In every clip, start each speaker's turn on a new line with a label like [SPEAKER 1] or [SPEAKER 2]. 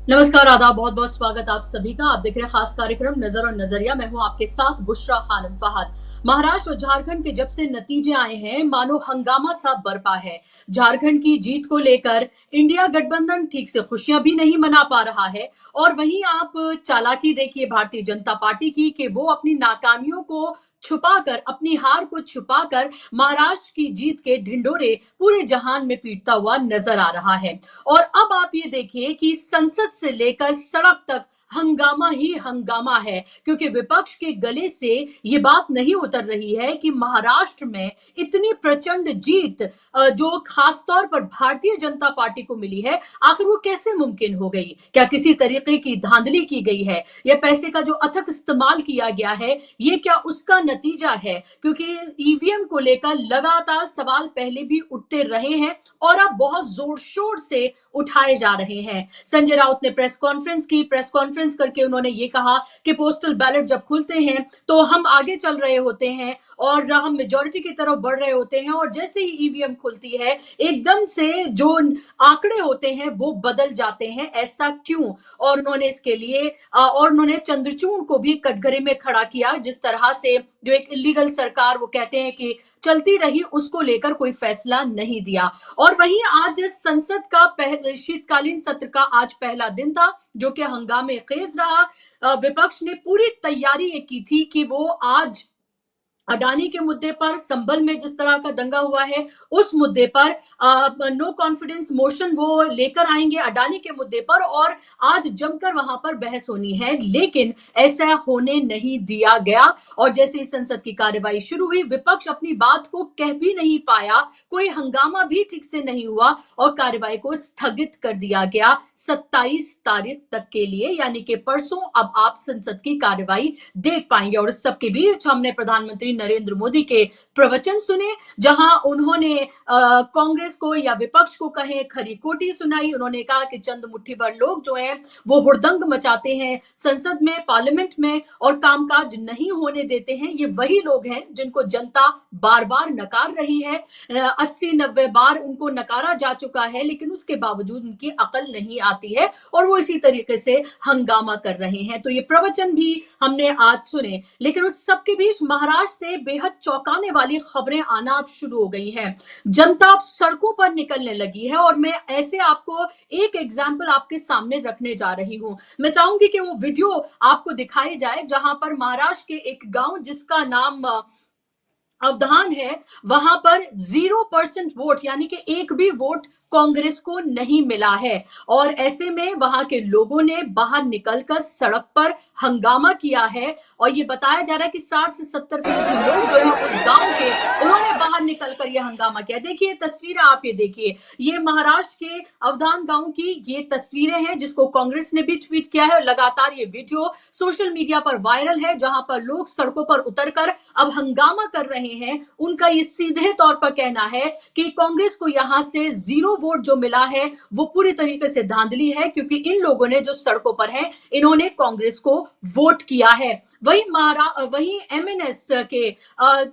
[SPEAKER 1] नमस्कार, आदाब, बहुत बहुत स्वागत आप सभी का। आप देख रहे हैं खास कार्यक्रम नजर और नजरिया। मैं हूं आपके साथ बुशरा खानम फहद। महाराष्ट्र और झारखंड के जब से नतीजे आए हैं, मानो हंगामा सा बरपा है। झारखंड की जीत को लेकर इंडिया गठबंधन ठीक से खुशियां भी नहीं मना पा रहा है। और वहीं आप चालाकी देखिए भारतीय जनता पार्टी की कि वो अपनी नाकामियों को छुपाकर, अपनी हार को छुपाकर महाराष्ट्र की जीत के ढिंढोरे पूरे जहान में पीटता हुआ नजर आ रहा है। और अब आप ये देखिए कि संसद से लेकर सड़क तक हंगामा ही हंगामा है, क्योंकि विपक्ष के गले से ये बात नहीं उतर रही है कि महाराष्ट्र में इतनी प्रचंड जीत जो खासतौर पर भारतीय जनता पार्टी को मिली है, आखिर वो कैसे मुमकिन हो गई। क्या किसी तरीके की धांधली की गई है, या पैसे का जो अथक इस्तेमाल किया गया है, ये क्या उसका नतीजा है। क्योंकि ईवीएम को लेकर लगातार सवाल पहले भी उठते रहे हैं और अब बहुत जोर शोर से उठाए जा रहे हैं। संजय राउत ने प्रेस कॉन्फ्रेंस करके उन्होंने ये कहा कि पोस्टल बैलेट जब खुलते हैं तो हम आगे चल रहे होते हैं और हम मेजोरिटी की तरफ बढ़ रहे होते हैं, और जैसे ही ईवीएम खुलती है एकदम से जो आंकड़े होते हैं वो बदल जाते हैं। ऐसा क्यों? और उन्होंने इसके लिए और उन्होंने चंद्रचूड़ को भी कटघरे में खड़ा किया। जिस तरह से जो एक इलीगल सरकार वो कहते हैं कि चलती रही, उसको लेकर कोई फैसला नहीं दिया। और वहीं आज संसद का शीतकालीन सत्र का आज पहला दिन था, जो कि हंगामे खेज रहा। विपक्ष ने पूरी तैयारी ये की थी कि वो आज अडानी के मुद्दे पर, संभल में जिस तरह का दंगा हुआ है उस मुद्दे पर नो कॉन्फिडेंस मोशन वो लेकर आएंगे अडानी के मुद्दे पर, और आज जमकर वहां पर बहस होनी है। लेकिन ऐसा होने नहीं दिया गया। और जैसे ही संसद की कार्यवाही शुरू हुई, विपक्ष अपनी बात को कह भी नहीं पाया, कोई हंगामा भी ठीक से नहीं हुआ और कार्यवाही को स्थगित कर दिया गया 27 तारीख तक के लिए, यानी कि परसों अब आप संसद की कार्यवाही देख पाएंगे। और इस सबके बीच हमने प्रधानमंत्री नरेंद्र मोदी के प्रवचन सुने, जहां उन्होंने कांग्रेस को या विपक्ष को कहे खरी खोटी सुनाई। उन्होंने कहा कि चंद मुट्ठी भर लोग जो हैं वो हुड़दंग मचाते हैं संसद में, पार्लियामेंट में, और कामकाज नहीं होने देते हैं। ये वही लोग हैं जिनको जनता बार बार नकार रही है। 80-90 बार उनको नकारा जा चुका है, लेकिन उसके बावजूद उनकी अकल नहीं आती है और वो इसी तरीके से हंगामा कर रहे हैं। तो ये प्रवचन भी हमने आज सुने। लेकिन उस सबके बीच महाराष्ट्र से बेहद चौंकाने वाली खबरें आना अब शुरू हो गई हैं। जनता अब सड़कों पर निकलने लगी है, और मैं ऐसे आपको एक एग्जाम्पल आपके सामने रखने जा रही हूं। मैं चाहूंगी कि वो वीडियो आपको दिखाई जाए, जहां पर महाराष्ट्र के एक गांव जिसका नाम अवधान है, वहां पर 0% वोट, यानी कि एक भी वोट कांग्रेस को नहीं मिला है। और ऐसे में वहां के लोगों ने बाहर निकलकर सड़क पर हंगामा किया है, और ये बताया जा रहा है कि 60 से 70% लोग जो है उस गांव के, उन्होंने बाहर निकलकर यह हंगामा किया। देखिए तस्वीरें, आप ये देखिए, ये महाराष्ट्र के अवधान गांव की ये तस्वीरें हैं, जिसको कांग्रेस ने भी ट्वीट किया है, और लगातार ये वीडियो सोशल मीडिया पर वायरल है, जहां पर लोग सड़कों पर उतरकर अब हंगामा कर रहे हैं। उनका ये सीधे तौर पर कहना है कि कांग्रेस को यहां से 0 वोट जो मिला है वो पूरी तरीके से धांधली है, क्योंकि इन लोगों ने जो सड़कों पर हैं, इन्होंने कांग्रेस को वोट किया है। वही एमएनएस के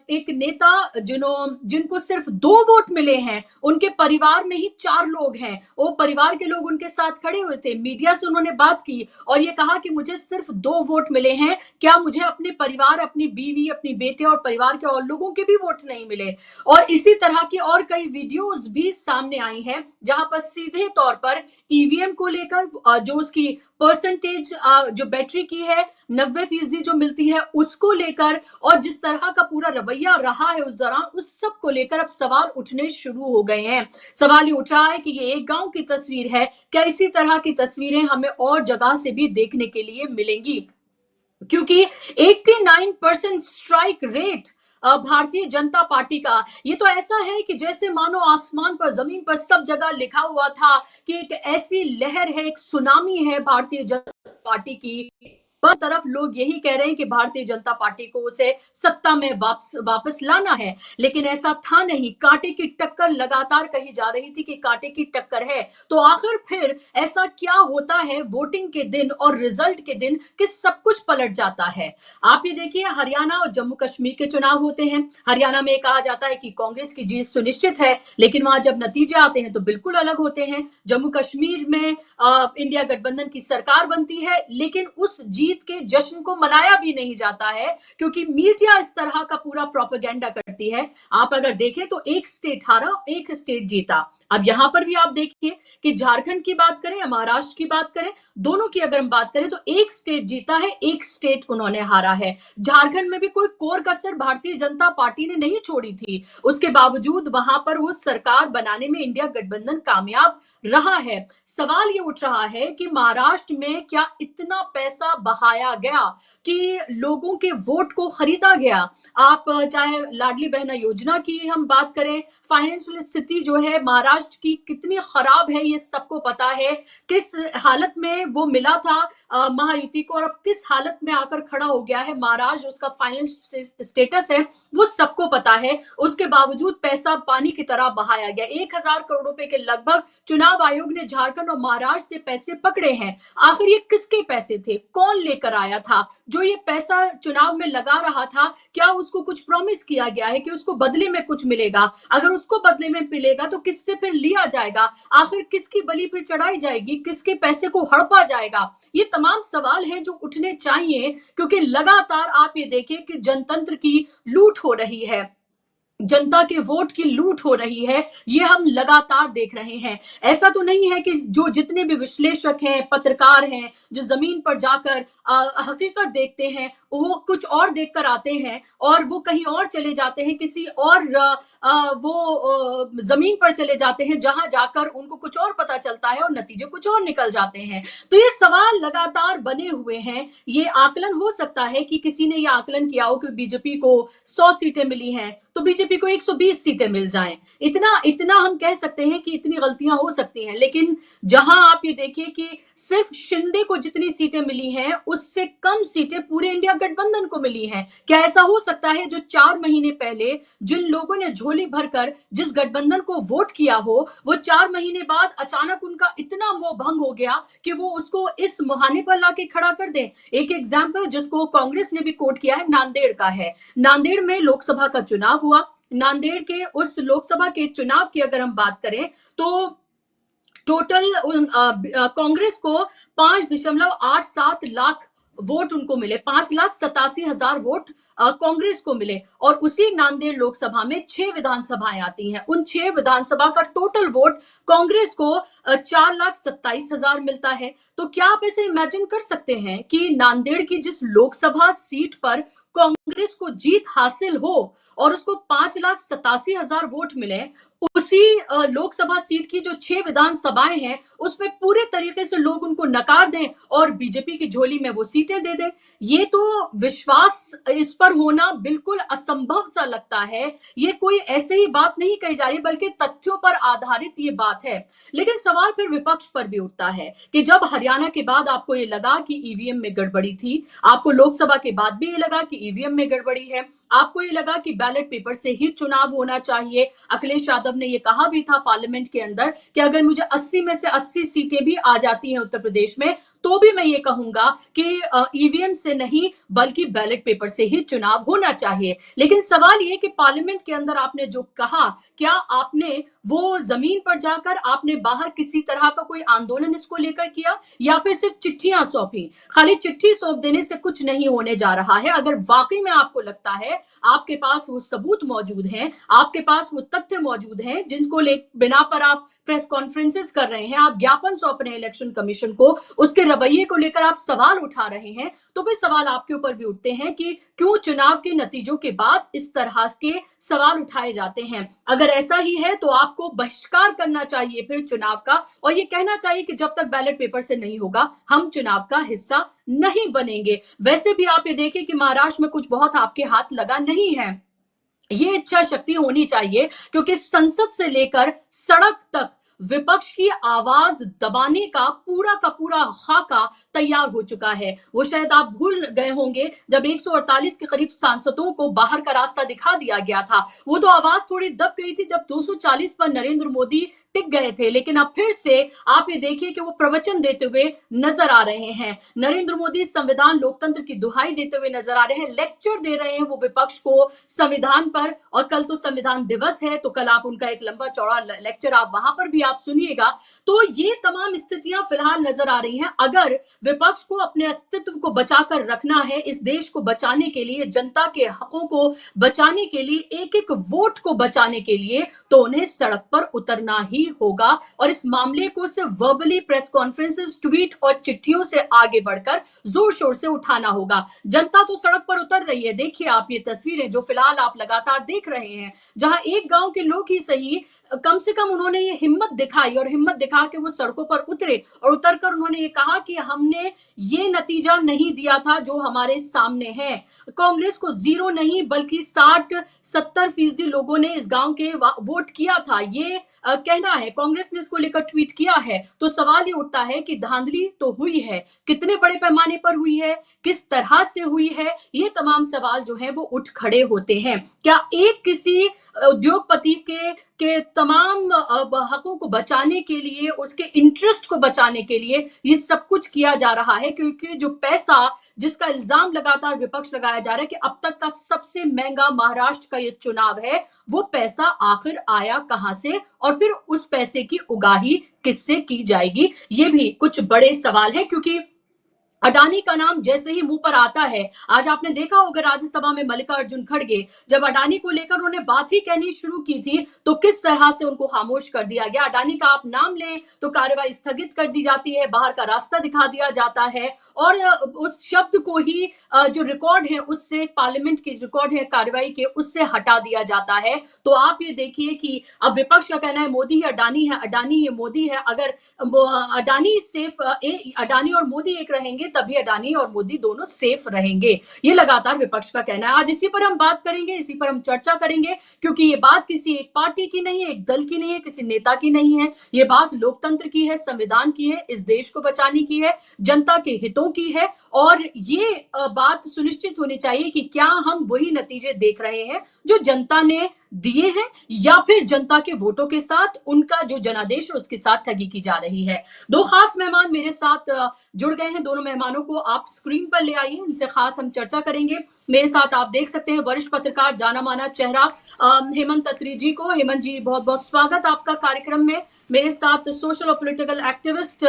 [SPEAKER 1] एक नेता जिनको सिर्फ 2 वोट मिले हैं, उनके परिवार में ही 4 लोग हैं। वो परिवार के लोग उनके साथ खड़े हुए थे, मीडिया से उन्होंने बात की और ये कहा कि मुझे सिर्फ 2 वोट मिले हैं, क्या मुझे अपने परिवार, अपनी बीवी, अपनी बेटे और परिवार के और लोगों के भी वोट नहीं मिले। और इसी तरह की और कई वीडियोस भी सामने आई हैं, जहां पर सीधे तौर पर ईवीएम को लेकर जो उसकी परसेंटेज जो बैटरी की है 90% जो मिलती है उसको लेकर, और जिस तरह का पूरा रवैया रहा है उस दौरान, उस सब को लेकर अब सवाल उठने शुरू हो गए हैं। सवाल ये उठ रहा है कि ये एक गांव की तस्वीर है, क्या इसी तरह की तस्वीरें हमें और जगह से भी देखने के लिए मिलेंगी? क्योंकि 89% strike rate Bharatiya Janata party का, ये तो ऐसा है कि जैसे मानो आसमान पर, जमीन पर, सब जगह लिखा हुआ था कि एक ऐसी लहर है, एक सुनामी है भारतीय जनता पार्टी की, पर तरफ लोग यही कह रहे हैं कि भारतीय जनता पार्टी को उसे सत्ता में वापस लाना है, लेकिन ऐसा था नहीं। कांटे की टक्कर लगातार कही जा रही थी कि कांटे की टक्कर है, तो आखिर फिर ऐसा क्या होता है वोटिंग के दिन और रिजल्ट के दिन कि सब कुछ पलट जाता है। आप ये देखिए, हरियाणा और जम्मू कश्मीर के चुनाव होते हैं। हरियाणा में कहा जाता है कि कांग्रेस की जीत सुनिश्चित है, लेकिन वहां जब नतीजे आते हैं तो बिल्कुल अलग होते हैं। जम्मू कश्मीर में इंडिया गठबंधन की सरकार बनती है, लेकिन उस जीत के जश्न को मनाया भी नहीं जाता है, क्योंकि मीडिया इस तरह का पूरा प्रोपेगेंडा करती है। आप अगर देखें तो एक स्टेट हारा, एक स्टेट जीता। अब यहां पर भी आप देखिए कि झारखंड की बात करें या महाराष्ट्र की बात करें, दोनों की अगर हम बात करें तो एक स्टेट जीता है, एक स्टेट उन्होंने हारा है। झारखंड में भी कोई कोर कसर भारतीय जनता पार्टी ने नहीं छोड़ी थी, उसके बावजूद वहां पर वो सरकार बनाने में इंडिया गठबंधन कामयाब रहा है। सवाल ये उठ रहा है कि महाराष्ट्र में क्या इतना पैसा बहाया गया कि लोगों के वोट को खरीदा गया। आप चाहे लाडली बहना योजना की हम बात करें, फाइनेंशियल स्थिति जो है महाराष्ट्र की कितनी खराब है ये सबको पता है। किस हालत में वो मिला था महायुति को, और अब किस हालत में आकर खड़ा हो गया है महाराष्ट्र, उसका फाइनेंशियल स्टेटस है वो सबको पता है। उसके बावजूद पैसा पानी की तरह बहाया गया। 1000 करोड़ रुपए के लगभग चुनाव आयोग ने झारखंड और महाराष्ट्र से पैसे पकड़े हैं। आखिर ये किसके पैसे थे, कौन लेकर आया था? जो ये पैसा चुनाव में लगा रहा था, क्या उसको कुछ प्रॉमिस किया गया है कि उसको बदले में कुछ मिलेगा? अगर उसको बदले में मिलेगा तो किससे फिर लिया जाएगा? आखिर किसकी बलि फिर चढ़ाई जाएगी? किसके पैसे को हड़पा जाएगा? ये तमाम सवाल हैं जो उठने चाहिए, क्योंकि लगातार आप ये देखिए कि जनतंत्र की लूट हो रही है, जनता के वोट की लूट हो रही है, ये हम लगातार देख रहे हैं। ऐसा तो नहीं है कि जो जितने भी विश्लेषक हैं, पत्रकार हैं, जो जमीन पर जाकर हकीकत देखते हैं, वो कुछ और देखकर आते हैं और वो कहीं और चले जाते हैं, किसी और जमीन पर चले जाते हैं, जहां जाकर उनको कुछ और पता चलता है और नतीजे कुछ और निकल जाते हैं। तो ये सवाल लगातार बने हुए हैं। ये आकलन हो सकता है कि किसी ने ये आकलन किया हो कि बीजेपी को 100 सीटें मिली हैं तो बीजेपी को 120 सीटें मिल जाएं। इतना इतना हम कह सकते हैं कि इतनी गलतियां हो सकती हैं, लेकिन जहां आप ये देखिए कि सिर्फ शिंदे को जितनी सीटें मिली हैं उससे कम सीटें पूरे इंडिया गठबंधन को मिली हैं। क्या ऐसा हो सकता है जो 4 महीने पहले जिन लोगों ने झोली भरकर जिस गठबंधन को वोट किया हो, वो 4 महीने बाद अचानक उनका इतना मोह भंग हो गया कि वो उसको इस मुहाने पर लाके खड़ा कर दें? एक एग्जाम्पल जिसको कांग्रेस ने भी कोट किया है, नांदेड़ का है। नांदेड़ में लोकसभा का चुनाव हुआ। नांदेड़ के उस लोकसभा के चुनाव की अगर हम बात करें तो टोटल कांग्रेस को 5.87 लाख वोट उनको मिले, 5,87,000 वोट कांग्रेस को मिले। और उसी नांदेड़ लोकसभा में 6 विधानसभाएं आती हैं। उन 6 विधानसभा का टोटल वोट कांग्रेस को 4,27,000 मिलता है। तो क्या आप ऐसे इमेजिन कर सकते हैं कि नांदेड़ की जिस लोकसभा सीट पर कांग्रेस को जीत हासिल हो और उसको 5,87,000 वोट मिले, उसी लोकसभा सीट की जो 6 विधानसभाएं हैं उसमें पूरे तरीके से लोग उनको नकार दें और बीजेपी की झोली में वो सीटें दे दें। ये तो विश्वास इस पर होना बिल्कुल असंभव सा लगता है। ये कोई ऐसे ही बात नहीं कही जा रही, बल्कि तथ्यों पर आधारित ये बात है। लेकिन सवाल फिर विपक्ष पर भी उठता है कि जब हरियाणा के बाद आपको ये लगा कि ईवीएम में गड़बड़ी थी, आपको लोकसभा के बाद भी ये लगा कि ईवीएम में गड़बड़ी है, आपको ये लगा कि बैलेट पेपर से ही चुनाव होना चाहिए। अखिलेश यादव ने ये कहा भी था पार्लियामेंट के अंदर कि अगर मुझे 80 में से 80 सीटें भी आ जाती हैं उत्तर प्रदेश में, तो भी मैं ये कहूंगा कि ईवीएम से नहीं बल्कि बैलेट पेपर से ही चुनाव होना चाहिए। लेकिन सवाल ये कि पार्लियामेंट के अंदर आपने जो कहा, क्या आपने वो जमीन पर जाकर आपने बाहर किसी तरह का कोई आंदोलन इसको लेकर किया, या फिर सिर्फ चिट्ठियां सौंपी? खाली चिट्ठी सौंप देने से कुछ नहीं होने जा रहा है। अगर वाकई में आपको लगता है, आपके पास वो सबूत मौजूद हैं, आपके पास वो तथ्य मौजूद हैं जिनको बिना पर आप प्रेस कॉन्फ्रेंसेस कर रहे हैं, आप ज्ञापन सौंप रहे हैं इलेक्शन कमीशन को, उसके रवैये को लेकर आप सवाल उठा रहे हैं, तो फिर सवाल आपके ऊपर भी उठते हैं कि क्यों चुनाव के नतीजों के बाद इस तरह के सवाल उठाए जाते हैं। अगर ऐसा ही है तो आपको बहिष्कार करना चाहिए फिर चुनाव का, और ये कहना चाहिए कि जब तक बैलेट पेपर से नहीं होगा हम चुनाव का हिस्सा नहीं बनेंगे। वैसे भी आप ये देखिए कि महाराष्ट्र में कुछ बहुत आपके हाथ लगा नहीं है। ये इच्छा शक्ति होनी चाहिए, क्योंकि संसद से लेकर सड़क तक विपक्ष की आवाज दबाने का पूरा खाका तैयार हो चुका है। वो शायद आप भूल गए होंगे जब 148 के करीब सांसदों को बाहर का रास्ता दिखा दिया गया था, वो तो आवाज थोड़ी दब गई थी जब 240 पर नरेंद्र मोदी टिक गए थे, लेकिन अब फिर से आप ये देखिए कि वो प्रवचन देते हुए नजर आ रहे हैं। नरेंद्र मोदी संविधान लोकतंत्र की दुहाई देते हुए नजर आ रहे हैं, लेक्चर दे रहे हैं वो विपक्ष को संविधान पर। और कल तो संविधान दिवस है, तो कल आप उनका एक लंबा चौड़ा लेक्चर आप वहां पर भी आप सुनिएगा। तो ये तमाम स्थितियां फिलहाल नजर आ रही हैं। अगर विपक्ष को अपने अस्तित्व को बचाकर रखना है, इस देश को बचाने के लिए, जनता के हकों को बचाने के लिए, एक एक वोट को बचाने के लिए, तो उन्हें सड़क पर उतरना ही होगा। और इस मामले को सिर्फ वर्बली प्रेस कॉन्फ्रेंसेस, ट्वीट और चिट्ठियों से आगे बढ़कर जोर शोर से उठाना होगा। जनता तो सड़क पर उतर रही है। देखिए आप ये तस्वीरें जो फिलहाल आप लगातार देख रहे हैं, जहां एक गांव के लोग ही सही, कम से कम उन्होंने ये हिम्मत दिखाई और हिम्मत दिखा के वो सड़कों पर उतरे और उतरकर उन्होंने ये कहा कि हमने ये नतीजा नहीं दिया था जो हमारे सामने है। कांग्रेस को 0 नहीं बल्कि 60-70% लोगों ने इस गांव के वोट किया था, ये कहना है। कांग्रेस ने इसको लेकर ट्वीट किया है। तो सवाल ये उठता है कि धांधली तो हुई है, कितने बड़े पैमाने पर हुई है, किस तरह से हुई है, ये तमाम सवाल जो है वो उठ खड़े होते हैं। क्या एक किसी उद्योगपति के तमाम हकों को बचाने के लिए, उसके इंटरेस्ट को बचाने के लिए ये सब कुछ किया जा रहा है? क्योंकि जो पैसा, जिसका इल्जाम लगातार विपक्ष लगाया जा रहा है कि अब तक का सबसे महंगा महाराष्ट्र का ये चुनाव है, वो पैसा आखिर आया कहां से और फिर उस पैसे की उगाही किससे की जाएगी, ये भी कुछ बड़े सवाल है। क्योंकि अडानी का नाम जैसे ही मुंह पर आता है, आज आपने देखा होगा राज्यसभा में मल्लिकार्जुन खड़गे जब अडानी को लेकर उन्होंने बात ही कहनी शुरू की थी, तो किस तरह से उनको खामोश कर दिया गया। अडानी का आप नाम लें तो कार्रवाई स्थगित कर दी जाती है, बाहर का रास्ता दिखा दिया जाता है और उस शब्द को ही जो रिकॉर्ड है उससे, पार्लियामेंट के रिकॉर्ड है कार्रवाई के, उससे हटा दिया जाता है। तो आप ये देखिए कि अब विपक्ष का कहना है मोदी ही अडानी है, अडानी ही मोदी है। अगर अडानी सेफ, अडानी और मोदी एक रहेंगे तभी अडानी और मोदी दोनों सेफ रहेंगे, ये लगातार विपक्ष का कहना है। आज इसी पर हम बात करेंगे, इसी पर हम चर्चा करेंगे, क्योंकि ये बात किसी एक पार्टी की नहीं है, एक दल की नहीं है, किसी नेता की नहीं है। ये बात लोकतंत्र की है, संविधान की है, इस देश को बचाने की है, जनता के हितों की है। और ये बात सुनिश्चित होनी चाहिए कि क्या हम वही नतीजे देख रहे हैं जो जनता ने दिए हैं, या फिर जनता के वोटों के साथ उनका जो जनादेश है उसके साथ ठगी की जा रही है। दो खास मेहमान मेरे साथ जुड़ गए हैं, दोनों मेहमानों को आप स्क्रीन पर ले आइए, इनसे खास हम चर्चा करेंगे। मेरे साथ आप देख सकते हैं वरिष्ठ पत्रकार, जाना माना चेहरा हेमंत अत्री जी को। हेमंत जी, बहुत बहुत स्वागत आपका कार्यक्रम में। मेरे साथ सोशल और पॉलिटिकल एक्टिविस्ट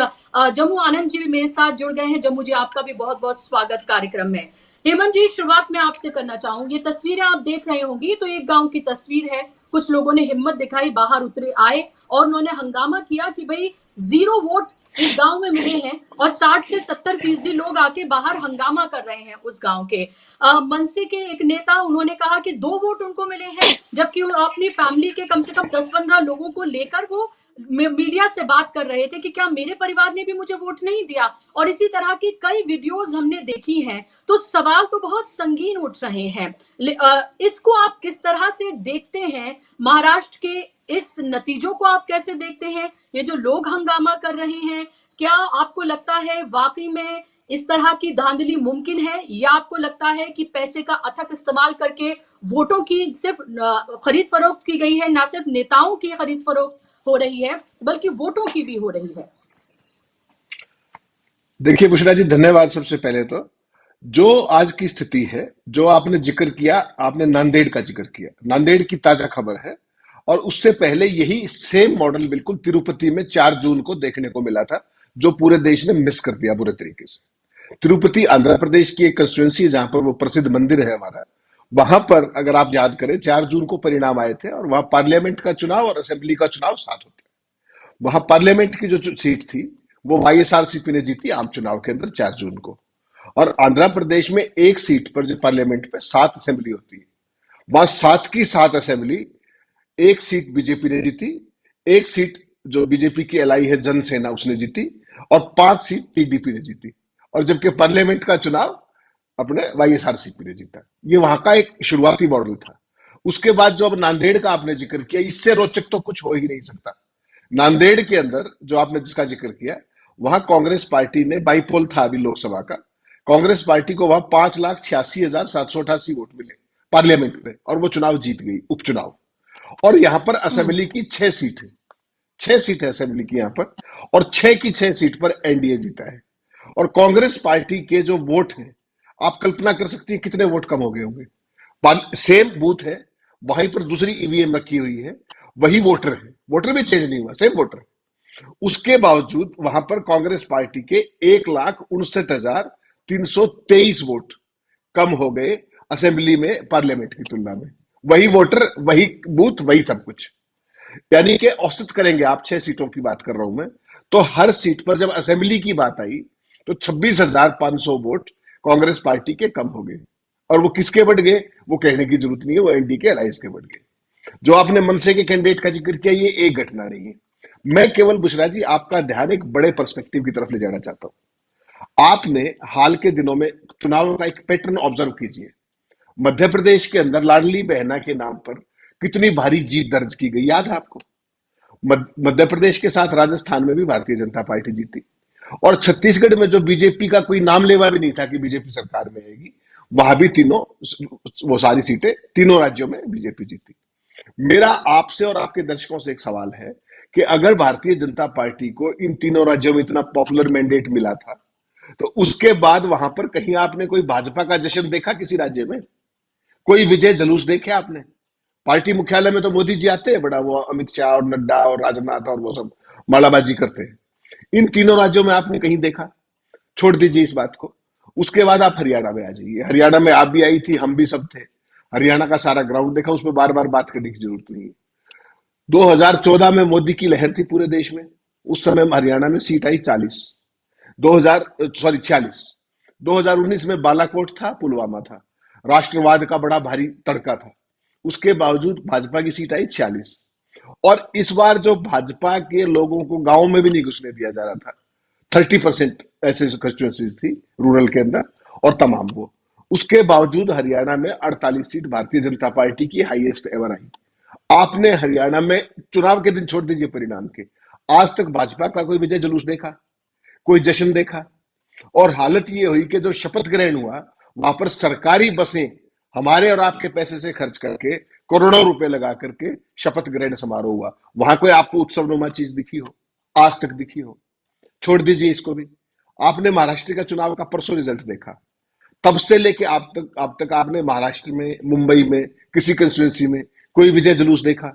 [SPEAKER 1] जम्मू आनंद जी भी मेरे साथ जुड़ गए हैं। जम्मू जी, आपका भी बहुत बहुत स्वागत कार्यक्रम में। हेमंत जी, शुरुआत में आपसे करना चाहूंगी, ये तस्वीरें आप देख रहे होंगी तो एक गांव की तस्वीर है। कुछ लोगों ने हिम्मत दिखाई, बाहर उतरे आए और उन्होंने हंगामा किया कि भाई 0 वोट इस गांव में मिले हैं और 60 से 70% लोग आके बाहर हंगामा कर रहे हैं उस गांव के। मनसे के एक नेता, उन्होंने कहा कि 2 वोट उनको मिले हैं, जबकि अपनी फैमिली के कम से कम 10-15 लोगों को लेकर वो मीडिया से बात कर रहे थे कि क्या मेरे परिवार ने भी मुझे वोट नहीं दिया। और इसी तरह की कई वीडियोस हमने देखी हैं। तो सवाल तो बहुत संगीन उठ रहे हैं। इसको आप किस तरह से देखते हैं? महाराष्ट्र के इस नतीजों को आप कैसे देखते हैं? ये जो लोग हंगामा कर रहे हैं, क्या आपको लगता है वाकई में इस तरह की धांधली मुमकिन है, या आपको लगता है कि पैसे का अथक इस्तेमाल करके वोटों की सिर्फ खरीद फरोख्त की गई है, ना सिर्फ नेताओं की खरीद फरोख्त हो रही है बल्कि वोटों की भी हो रही है?
[SPEAKER 2] देखिए बुशरा जी, धन्यवाद। सबसे पहले तो जो आज की स्थिति है, जो आपने जिक्र किया, आपने नांदेड़ का जिक्र किया, नांदेड़ की ताजा खबर है। और उससे पहले यही सेम मॉडल बिल्कुल तिरुपति में 4 जून को देखने को मिला था, जो पूरे देश ने मिस कर दिया बुरे तरीके से। तिरुपति आंध्र प्रदेश की एक कंस्टिट्यूंसी है जहां पर वो प्रसिद्ध मंदिर है हमारा। वहां पर अगर आप याद करें 4 जून को परिणाम आए थे और वहां पार्लियामेंट का चुनाव और असेंबली का चुनाव साथ होते हैं। वहां पार्लियामेंट की जो सीट थी वो वाईएसआरसीपी ने जीती आम चुनाव के अंदर 4 जून को। और आंध्र प्रदेश में एक सीट पर जो पार्लियामेंट पे 7 असेंबली होती है, वहां 7 की 7 असेंबली, एक सीट बीजेपी ने जीती, एक सीट जो बीजेपी की एलाई है जनसेना उसने जीती, और 5 सीट टीडीपी ने जीती। और जबकि पार्लियामेंट का चुनाव अपने वाईएसआरसीपी ने जीता। ये वहां का एक शुरुआती मॉडल था। उसके बाद जो अब नांदेड़ का आपने जिक्र किया, इससे रोचक तो कुछ हो ही नहीं सकता। नांदेड़ के अंदर जो आपने जिसका जिक्र किया, वहां कांग्रेस पार्टी ने बाईपोल था अभी लोकसभा का, कांग्रेस पार्टी को वहां 5,86,788 वोट मिले पार्लियामेंट में, और वो चुनाव जीत गई, उपचुनाव। और यहां पर
[SPEAKER 1] हम्म।
[SPEAKER 2] असेंबली की 6 सीट है, 6 सीट है असेंबली की यहां पर, और 6 की 6 सीट पर एनडीए जीता है। और कांग्रेस पार्टी के जो वोट हैं, आप कल्पना कर सकती हैं कितने वोट कम हो गए होंगे। सेम बूथ है, वहीं पर दूसरी ईवीएम रखी हुई है, वही वोटर है, वोटर भी चेंज नहीं हुआ, सेम वोटर। उसके बावजूद वहां पर कांग्रेस पार्टी के 1,69,323 वोट कम हो गए असेंबली में, पार्लियामेंट की तुलना में। वही वोटर, वही बूथ, वही सब कुछ। यानी कि औसत करेंगे आप, 6 सीटों की बात कर रहा हूं मैं, तो हर सीट पर जब असेंबली की बात आई तो 26,500 वोट कांग्रेस पार्टी के कम हो गए। और वो किसके बढ़ गए, वो कहने की जरूरत नहीं है, वो एनडी के अलायंस के बढ़ गए। जो आपने मनसे के कैंडिडेट का जिक्र किया, ये एक घटना नहीं है। मैं केवल बुशरा जी आपका ध्यान एक बड़े पर्सपेक्टिव की तरफ ले जाना चाहता हूं। आपने हाल के दिनों में चुनाव का एक पैटर्न ऑब्जर्व कीजिए। मध्य प्रदेश के अंदर लाडली बहना के नाम पर कितनी भारी जीत दर्ज की गई, याद है आपको? मध्य प्रदेश के साथ राजस्थान में भी भारतीय जनता पार्टी जीती, और छत्तीसगढ़ में जो बीजेपी का कोई नाम लेवा भी नहीं था कि बीजेपी सरकार में आएगी, वहां भी तीनों, वो सारी सीटें तीनों राज्यों में बीजेपी जीती। मेरा आपसे और आपके दर्शकों से एक सवाल है कि अगर भारतीय जनता पार्टी को इन तीनों राज्यों में इतना पॉपुलर मैंडेट मिला था, तो उसके बाद वहां पर कहीं आपने कोई भाजपा का जश्न देखा किसी राज्य में? कोई विजय जुलूस देखे आपने? पार्टी मुख्यालय में तो मोदी जी आते हैं, बड़ा वो अमित शाह और नड्डा और राजनाथ और वो सब मालाबाजी करते हैं। इन तीनों राज्यों में आपने कहीं देखा? छोड़ दीजिए इस बात को। उसके बाद आप हरियाणा में आ जाइए। हरियाणा में आप भी आई थी, हम भी सब थे। हरियाणा का सारा ग्राउंड देखा, उसमें बार बार बात करने की जरूरत नहीं है। 2014 में मोदी की लहर थी पूरे देश में, उस समय हरियाणा में सीट आई 40, 2000 सॉरी 46। 2019 में बालाकोट था, पुलवामा था, राष्ट्रवाद का बड़ा भारी तड़का था, उसके बावजूद भाजपा की सीट आई 46। और इस बार जो भाजपा के लोगों को गांव में भी नहीं घुसने दिया जा रहा था, 30% ऐसे कंस्टिट्यूंसीज थी रूरल के अंदर, और तमाम वो, उसके बावजूद हरियाणा में 48 सीट भारतीय जनता पार्टी की हाईएस्ट एवर आई। आपने हरियाणा में चुनाव के दिन, छोड़ दीजिए परिणाम के, आज तक भाजपा का कोई विजय जुलूस देखा, कोई जश्न देखा? और हालत ये हुई कि जो शपथ ग्रहण हुआ, वहां पर सरकारी बसें हमारे और आपके पैसे से खर्च करके, करोड़ों रुपए लगा करके शपथ ग्रहण समारोह हुआ। वहां कोई आपको उत्सवनुमा चीज दिखी हो, आज तक दिखी हो? छोड़ दीजिए इसको भी। आपने महाराष्ट्र का चुनाव का परसों रिजल्ट देखा, तब से लेके आप तक आपने महाराष्ट्र में, मुंबई में, किसी कंस्टिट्यूंसी में कोई विजय जुलूस देखा,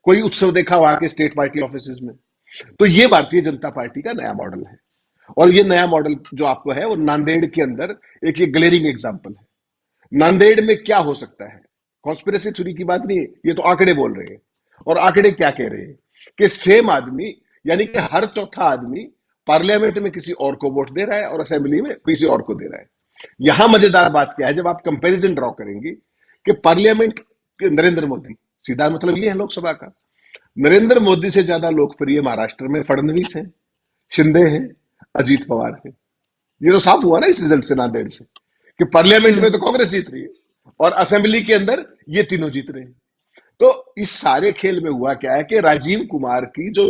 [SPEAKER 2] कोई उत्सव देखा वहां के स्टेट पार्टी ऑफिस में? तो ये भारतीय जनता पार्टी का नया मॉडल है। और ये नया मॉडल जो आपको है, वो नांदेड़ के अंदर एक ये ग्लेरिंग एग्जाम्पल है। नांदेड़ में क्या हो सकता है? कॉन्स्पिरेसी थ्योरी की बात नहीं है, ये तो आंकड़े बोल रहे हैं। और आंकड़े क्या कह रहे हैं कि सेम आदमी, यानी कि हर चौथा आदमी पार्लियामेंट में किसी और को वोट दे रहा है और असेंबली में किसी और को दे रहा है। यहां मजेदार बात क्या है, जब आप कंपैरिजन ड्रॉ करेंगे कि पार्लियामेंट के नरेंद्र मोदी, सीधा मतलब ये है लोकसभा का, नरेंद्र मोदी से ज्यादा लोकप्रिय महाराष्ट्र में फडणवीस है, शिंदे है, अजीत पवार है। ये तो साफ हुआ ना इस रिजल्ट से, नांदेड़ से, कि पार्लियामेंट में
[SPEAKER 1] हम्म।
[SPEAKER 2] तो कांग्रेस जीत रही है और असेंबली के अंदर ये तीनों जीत रहे हैं। तो इस सारे खेल में हुआ क्या है कि राजीव कुमार की जो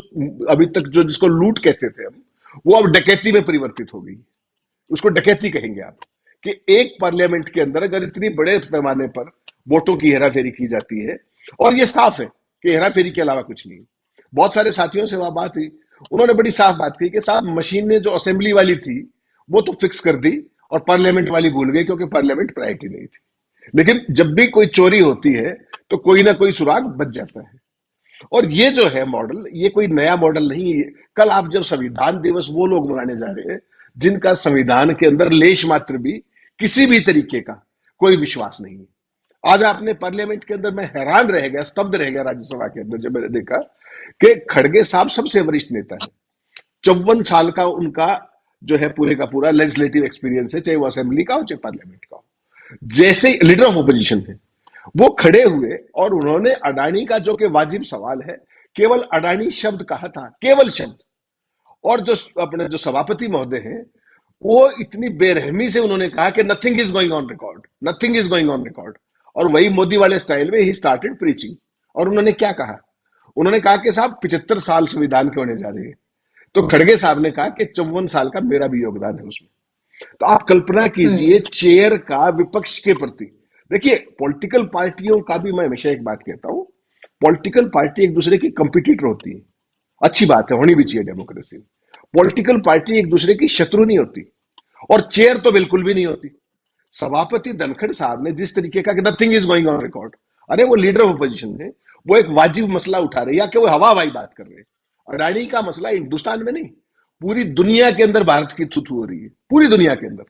[SPEAKER 2] अभी तक जो जिसको लूट कहते थे हम, वो अब डकैती में परिवर्तित हो गई। उसको डकैती कहेंगे आप, कि एक पार्लियामेंट के अंदर अगर इतनी बड़े पैमाने पर वोटों की हेराफेरी की जाती है, और ये साफ है कि हेराफेरी के अलावा कुछ नहीं। बहुत सारे साथियों से वहां बात हुई, उन्होंने बड़ी साफ बात कही कि साहब मशीन ने जो असेंबली वाली थी वो तो फिक्स कर दी, और पार्लियामेंट वाली भूल गई, क्योंकि पार्लियामेंट प्रायोरिटी नहीं थी। लेकिन जब भी कोई चोरी होती है तो कोई ना कोई सुराग बच जाता है। और ये जो है मॉडल, ये कोई नया मॉडल नहीं है। कल आप जब संविधान दिवस वो लोग मनाने जा रहे हैं जिनका संविधान के अंदर लेश मात्र भी किसी भी तरीके का कोई विश्वास नहीं है। आज आपने पार्लियामेंट के अंदर, मैं हैरान रह गया, स्तब्ध रह गया राज्यसभा के अंदर जब मैंने देखा कि खड़गे साहब सबसे वरिष्ठ नेता है, 54 साल का उनका जो है पूरे का पूरा लेजिस्लेटिव एक्सपीरियंस है, चाहे वो असेंबली का हो चाहे पार्लियामेंट का हो। जैसे लीडर ऑफ ओपोजिशन है, वो खड़े हुए और उन्होंने अडानी का जो कि वाजिब सवाल है, केवल अडानी शब्द कहा था, केवल शब्द। और जो अपने जो सभापति महोदय हैं, वो इतनी बेरहमी से उन्होंने कहा कि nothing is going on record, nothing is going on record. और वही मोदी वाले स्टाइल में ही स्टार्टेड प्रीचिंग। और उन्होंने क्या कहा? उन्होंने कहा कि साहब 75 साल संविधान के होने जा रहे हैं। तो खड़गे साहब ने कहा कि 54 साल का मेरा भी योगदान है उसमें। तो आप कल्पना कीजिए चेयर का विपक्ष के प्रति। देखिए, पॉलिटिकल पार्टियों का भी मैं हमेशा एक बात कहता हूं, पॉलिटिकल पार्टी एक दूसरे की कंपिटिटर होती है, अच्छी बात है, होनी भी चाहिए डेमोक्रेसी में। पॉलिटिकल पार्टी एक दूसरे की शत्रु नहीं होती, और चेयर तो बिल्कुल भी नहीं होती। सभापति धनखड़ साहब ने जिस तरीके का कि nothing is going on record, अरे वो लीडर ऑफ अपोजिशन है, वो एक वाजिब मसला उठा रहे, या कि वो हवा हवाई बात कर रहे हैं। अडानी का मसला हिंदुस्तान में नहीं, पूरी दुनिया के अंदर भारत की थू हो रही है, पूरी दुनिया के अंदर।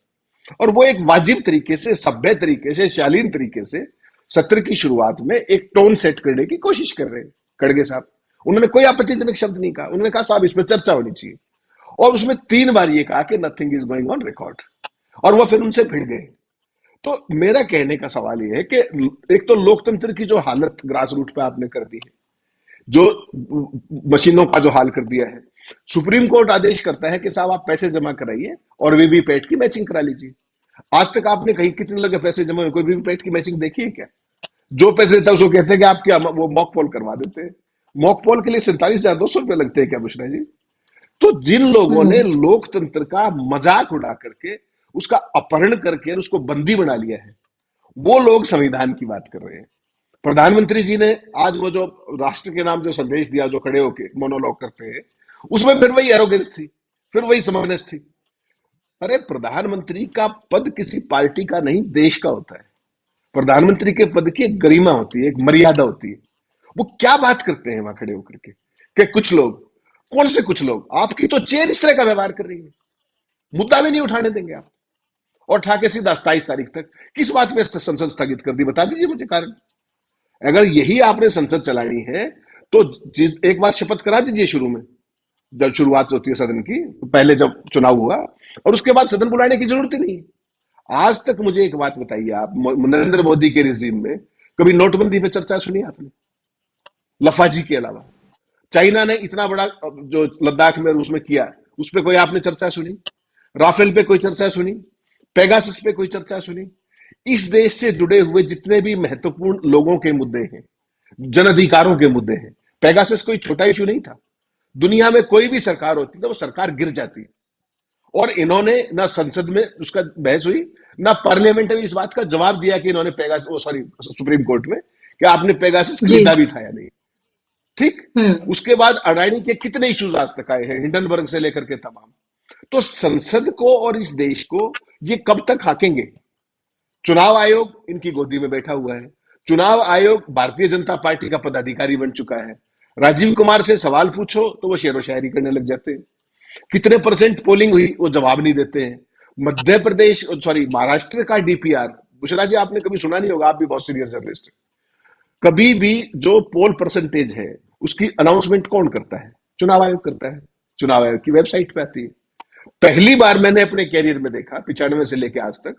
[SPEAKER 2] और वो एक वाजिब तरीके से, सभ्य तरीके से, शालीन तरीके से सत्र की शुरुआत में एक टोन सेट करने की कोशिश कर रहे हैं खड़गे साहब। उन्होंने कोई आपत्तिजनक शब्द नहीं कहा, उन्होंने कहा साहब इस पर चर्चा होनी चाहिए, और उसमें 3 बार ये कहा कि nothing is going on record, और वो फिर उनसे भिड़ गए। तो मेरा कहने का सवाल यह है कि एक तो लोकतंत्र की जो हालत ग्रास रूट पे आपने कर दी है, जो मशीनों का जो हाल कर दिया है, सुप्रीम कोर्ट आदेश करता है कि साहब आप पैसे जमा कराइए और वीवीपैट की मैचिंग करा लीजिए। आज तक आपने कहीं कितने लगे पैसे जमा हुए, कोई वीवीपैट की मैचिंग देखी है क्या? जो पैसे देता है उसको कहते हैं कि आप क्या वो मॉक पोल करवा देते हैं। मॉक पोल के लिए 47,200 रुपए लगते हैं क्या बुशरा जी? तो जिन लोगों ने लोकतंत्र का मजाक उड़ा करके, उसका अपहरण करके उसको बंदी बना लिया है, वो लोग संविधान की बात कर रहे हैं। प्रधानमंत्री जी ने आज वो जो राष्ट्र के नाम जो संदेश दिया, जो खड़े होके मोनोलॉग करते हैं, उसमें फिर वही एरोगेंस थी, फिर वही स्मगनेस थी। अरे प्रधानमंत्री का पद किसी पार्टी का नहीं, देश का होता है। प्रधानमंत्री के पद की एक गरिमा होती है, एक मर्यादा होती है। वो क्या बात करते हैं वहां खड़े होकर के कि कुछ लोग, कौन से कुछ लोग, आपकी तो चेयर इस तरह का व्यवहार कर रही है, मुद्दा भी नहीं उठाने देंगे आप, और ठाके सीधा 27 तारीख तक किस बात पे संसद स्थगित कर दी, बता दीजिए मुझे कारण। अगर यही आपने संसद चलानी है तो एक बार शपथ करा दीजिए शुरू में, जब शुरुआत होती है सदन की, पहले जब चुनाव हुआ, और उसके बाद सदन बुलाने की जरूरत ही नहीं है। आज तक मुझे एक बात बताइए, आप नरेंद्र मोदी के रिजीम में कभी नोटबंदी पे चर्चा सुनी आपने? लफाजी के अलावा चाइना ने इतना बड़ा जो लद्दाख में उसमें किया, उस पर कोई आपने चर्चा सुनी? राफेल पे कोई चर्चा सुनी? पेगासस पे कोई चर्चा सुनी? इस देश से जुड़े हुए जितने भी महत्वपूर्ण लोगों के मुद्दे हैं, जन अधिकारों के मुद्दे हैं, पेगासस कोई छोटा इशू नहीं था। दुनिया में कोई भी सरकार होती तो वो सरकार गिर जाती, और इन्होंने ना संसद में उसका बहस हुई, ना पार्लियामेंट में इस बात का जवाब दिया कि इन्होंने पेगासस, सॉरी सुप्रीम कोर्ट में, कि आपने पेगासस खरीदा भी था या नहीं। ठीक, उसके बाद अडानी के कितने इश्यूज आज तक आए हैं, हिंडनबर्ग से लेकर के तमाम। तो संसद को और इस देश को ये कब तक हाकेंगे? चुनाव आयोग इनकी गोदी में बैठा हुआ है। चुनाव आयोग भारतीय जनता पार्टी का पदाधिकारी बन चुका है। राजीव कुमार से सवाल पूछो तो वो शेरो शायरी करने लग जाते हैं। कितने परसेंट पोलिंग हुई वो जवाब नहीं देते हैं। मध्य प्रदेश, सॉरी महाराष्ट्र का डीपीआर, बुशरा जी आपने कभी सुना नहीं होगा, आप भी बहुत सीनियर जर्नलिस्ट हैं। कभी भी जो पोल परसेंटेज है उसकी अनाउंसमेंट कौन करता है? चुनाव आयोग करता है, चुनाव आयोग की वेबसाइट पे आती है। पहली बार मैंने अपने कैरियर में देखा 95 से लेकर आज तक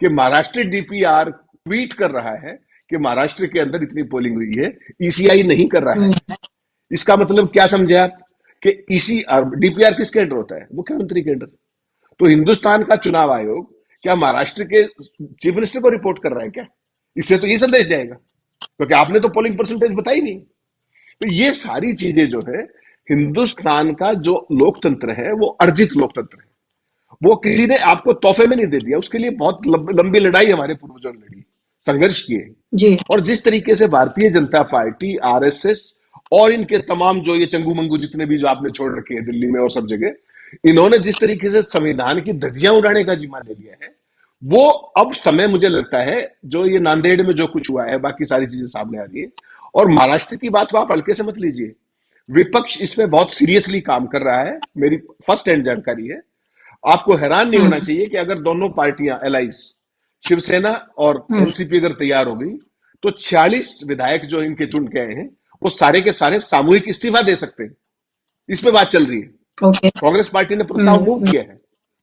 [SPEAKER 2] कि महाराष्ट्र डीपीआर ट्वीट कर रहा है कि महाराष्ट्र के अंदर इतनी पोलिंग हुई है, ईसीआई नहीं कर रहा है। इसका मतलब क्या समझे आप कि डीपीआर किसके अंडर होता है? मुख्यमंत्री के अंडर। तो हिंदुस्तान का चुनाव आयोग क्या महाराष्ट्र के चीफ मिनिस्टर को रिपोर्ट कर रहा है क्या? इससे तो ये संदेश जाएगा, क्योंकि आपने तो पोलिंग परसेंटेज बताई नहीं। तो ये सारी चीजें जो है, हिंदुस्तान का जो लोकतंत्र है वो अर्जित लोकतंत्र है, वो किसी ने आपको तोहफे में नहीं दे दिया। उसके लिए बहुत लंबी लड़ाई हमारे पूर्वजों ने लड़ी, संघर्ष किए। और जिस तरीके से भारतीय जनता पार्टी, आरएसएस और इनके तमाम जो ये चंगू मंगू जितने भी जो आपने छोड़ रखे हैं दिल्ली में और सब जगह, इन्होंने जिस तरीके से संविधान की धज्जियां उड़ाने का जिम्मा ले लिया है, वो अब समय मुझे लगता है जो ये नांदेड़ में जो कुछ हुआ है, बाकी सारी चीजें सामने आ रही है। और महाराष्ट्र की बात को आप हल्के से मत लीजिए, विपक्ष इसमें बहुत सीरियसली काम कर रहा है, मेरी फर्स्ट हैंड जानकारी है। आपको हैरान नहीं होना चाहिए कि अगर दोनों पार्टियां एलाइज, शिवसेना और एनसीपी अगर तैयार हो गई तो 46 विधायक जो इनके चुन के आए हैं वो सारे के सारे सामूहिक इस्तीफा दे सकते हैं। इस पे बात चल रही है। कांग्रेस पार्टी ने प्रस्ताव मूव किया है।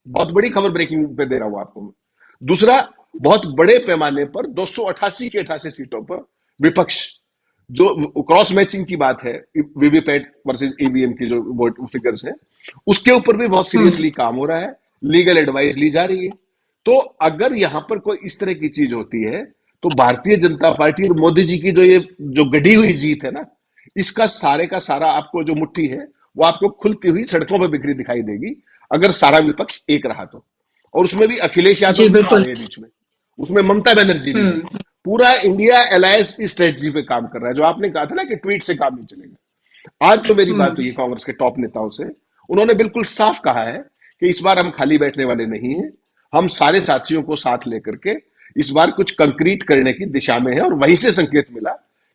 [SPEAKER 2] बहुत बड़ी खबर ब्रेकिंग पे दे रहा हूं आपको मैं। दूसरा, बहुत बड़े पैमाने पर 288 के 88 सीटों पर विपक्ष, जो क्रॉस मैचिंग की बात है, वीवीपैट वर्सेस ईवीएम की जो वोट फिगर्स है, उसके ऊपर भी बहुत सीरियसली काम हो रहा है, लीगल एडवाइस ली जा रही है। तो अगर यहां पर कोई इस तरह की चीज होती है तो भारतीय जनता पार्टी और मोदी जी की जो ये जो गढ़ी हुई जीत है ना, इसका सारे का सारा आपको जो मुट्ठी है वो आपको खुलती हुई सड़कों पर बिखरी दिखाई देगी, अगर सारा विपक्ष एक रहा तो। और उसमें भी अखिलेश यादव
[SPEAKER 1] जी
[SPEAKER 2] भी तो आ
[SPEAKER 1] बिल्कुल।
[SPEAKER 2] रहे हैं बीच में, उसमें ममता बनर्जी भी है।
[SPEAKER 1] हम्म।
[SPEAKER 2] पूरा इंडिया अलायंस की स्ट्रेटजी पे काम कर रहा है। जो आपने कहा था ना कि ट्वीट से काम नहीं चलेगा, आज जो मेरी बात हुई
[SPEAKER 1] हम्म।
[SPEAKER 2] है कांग्रेस के टॉप नेताओं से, उन्होंने बिल्कुल साफ कहा है कि इस बार हम खाली बैठने वाले नहीं हैं, हम सारे साथियों को साथ लेकर के इस बार कुछ कंक्रीट करने की दिशा में है। और वहीं से संकेत मिला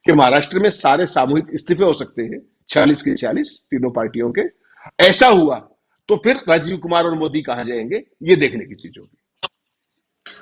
[SPEAKER 2] कि महाराष्ट्र में सारे सामूहिक इस्तीफे हो सकते हैं, 46 के 46 तीनों पार्टियों के। ऐसा हुआ तो फिर राजीव कुमार और मोदी कहां जाएंगे, ये देखने की चीज होगी।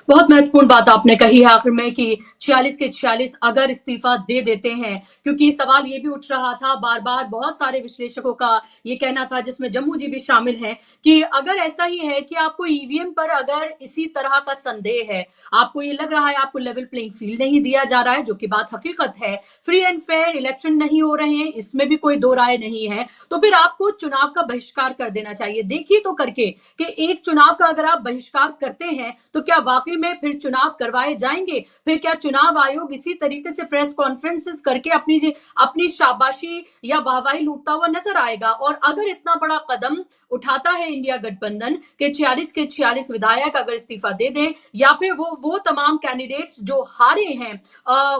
[SPEAKER 1] बहुत महत्वपूर्ण बात आपने कही है आखिर में कि 46 के 46 अगर इस्तीफा दे देते हैं, क्योंकि सवाल ये भी उठ रहा था बार बार, बहुत सारे विश्लेषकों का ये कहना था, जिसमें जम्मू जी भी शामिल हैं, कि अगर ऐसा ही है कि आपको ईवीएम पर अगर इसी तरह का संदेह है, आपको ये लग रहा है आपको लेवल प्लेइंग फील्ड नहीं दिया जा रहा है, जो कि बात हकीकत है, फ्री एंड फेयर इलेक्शन नहीं हो रहे हैं, इसमें भी कोई दो राय नहीं है, तो फिर आपको चुनाव का बहिष्कार कर देना चाहिए। देखिए तो करके कि एक चुनाव का अगर आप बहिष्कार करते हैं तो क्या वाकई में फिर चुनाव करवाए जाएंगे? फिर क्या चुनाव आयोग इसी तरीके से प्रेस कॉन्फ्रेंसेस करके अपनी शाबाशी या वाहवाही लूटता हुआ नजर आएगा? और अगर इतना बड़ा कदम उठाता है इंडिया गठबंधन के 46 के 46 विधायक अगर इस्तीफा दे दें, या फिर वो तमाम कैंडिडेट्स जो हारे हैं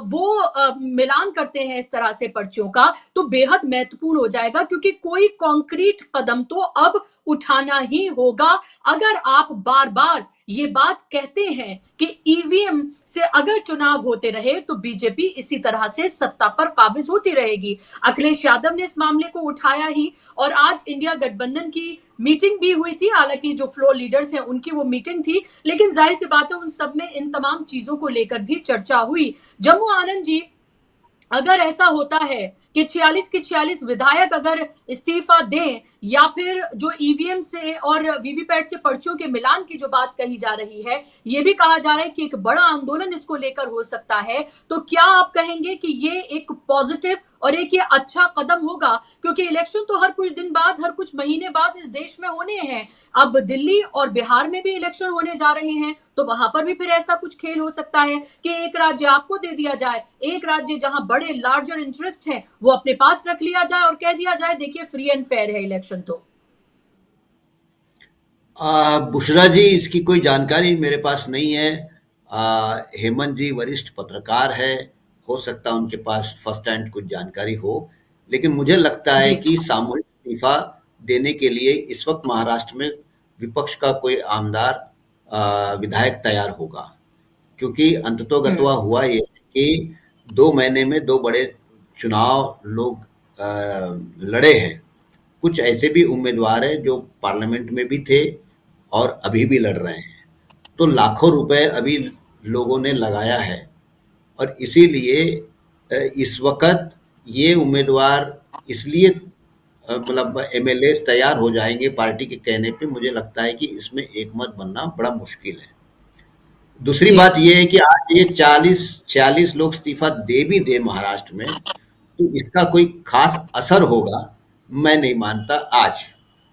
[SPEAKER 1] वो मिलान करते हैं इस तरह से पर्चियों का, तो बेहद महत्वपूर्ण हो जाएगा, क्योंकि कोई कॉन्क्रीट कदम तो अब उठाना ही होगा। अगर आप बार बार ये बात कहते हैं कि ईवीएम से अगर चुनाव होते रहे तो बीजेपी इसी तरह से सत्ता पर काबिज होती रहेगी। अखिलेश यादव ने इस मामले को उठाया ही, और आज इंडिया गठबंधन की मीटिंग भी हुई थी, हालांकि जो फ्लोर लीडर्स हैं उनकी वो मीटिंग थी, लेकिन जाहिर सी बात है उन सब में इन तमाम चीजों को लेकर भी चर्चा हुई। जम्मू आनंद जी, अगर ऐसा होता है कि 46 के 46 विधायक अगर इस्तीफा दें, या फिर जो ईवीएम से और वीवीपैट से पर्चियों के मिलान की जो बात कही जा रही है, ये भी कहा जा रहा है कि एक बड़ा आंदोलन इसको लेकर हो सकता है, तो क्या आप कहेंगे कि ये एक पॉजिटिव और एक ये अच्छा कदम होगा? क्योंकि इलेक्शन तो हर कुछ दिन बाद, हर कुछ महीने बाद इस देश में होने हैं। अब दिल्ली और बिहार में भी इलेक्शन होने जा रहे हैं, तो वहां पर भी फिर ऐसा कुछ खेल हो सकता है कि एक राज्य आपको दे दिया जाए, एक राज्य जहां बड़े लार्जर इंटरेस्ट हैं वो अपने पास रख लिया जाए और कह दिया जाए देखिए फ्री एंड फेयर है इलेक्शन तो।
[SPEAKER 3] बुशरा जी, इसकी कोई जानकारी मेरे पास नहीं है। हेमंत जी वरिष्ठ पत्रकार है, हो सकता है उनके पास फर्स्ट हैंड कुछ जानकारी हो, लेकिन मुझे लगता है
[SPEAKER 1] जी।
[SPEAKER 3] कि सामूहिक इस्तीफा देने के लिए इस वक्त महाराष्ट्र में विपक्ष का कोई आमदार विधायक तैयार होगा, क्योंकि अंततोगत्वा हुआ ये है कि 2 महीने में 2 बड़े चुनाव लोग लड़े हैं। कुछ ऐसे भी उम्मीदवार हैं जो पार्लियामेंट में भी थे और अभी भी लड़ रहे हैं। तो लाखों रुपए अभी लोगों ने लगाया है, और इसीलिए इस वक़्त ये उम्मीदवार इसलिए मतलब एमएलए तैयार हो जाएंगे पार्टी के कहने पे। मुझे लगता है कि इसमें एकमत बनना बड़ा मुश्किल है। दूसरी
[SPEAKER 1] जी।
[SPEAKER 3] बात ये है कि आज ये 40-46 लोग इस्तीफा दे भी दे महाराष्ट्र में, तो इसका कोई खास असर होगा मैं नहीं मानता आज,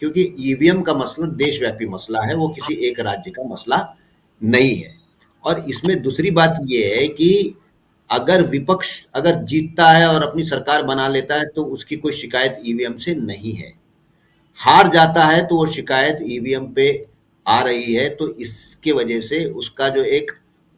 [SPEAKER 3] क्योंकि ईवीएम का मसला देशव्यापी मसला है, वो किसी एक राज्य का मसला नहीं है। और इसमें दूसरी बात ये है कि अगर विपक्ष अगर जीतता है और अपनी सरकार बना लेता है तो उसकी कोई शिकायत ईवीएम से नहीं है। हार जाता है तो वो शिकायत ईवीएम पे आ रही है, तो इसके वजह से उसका जो एक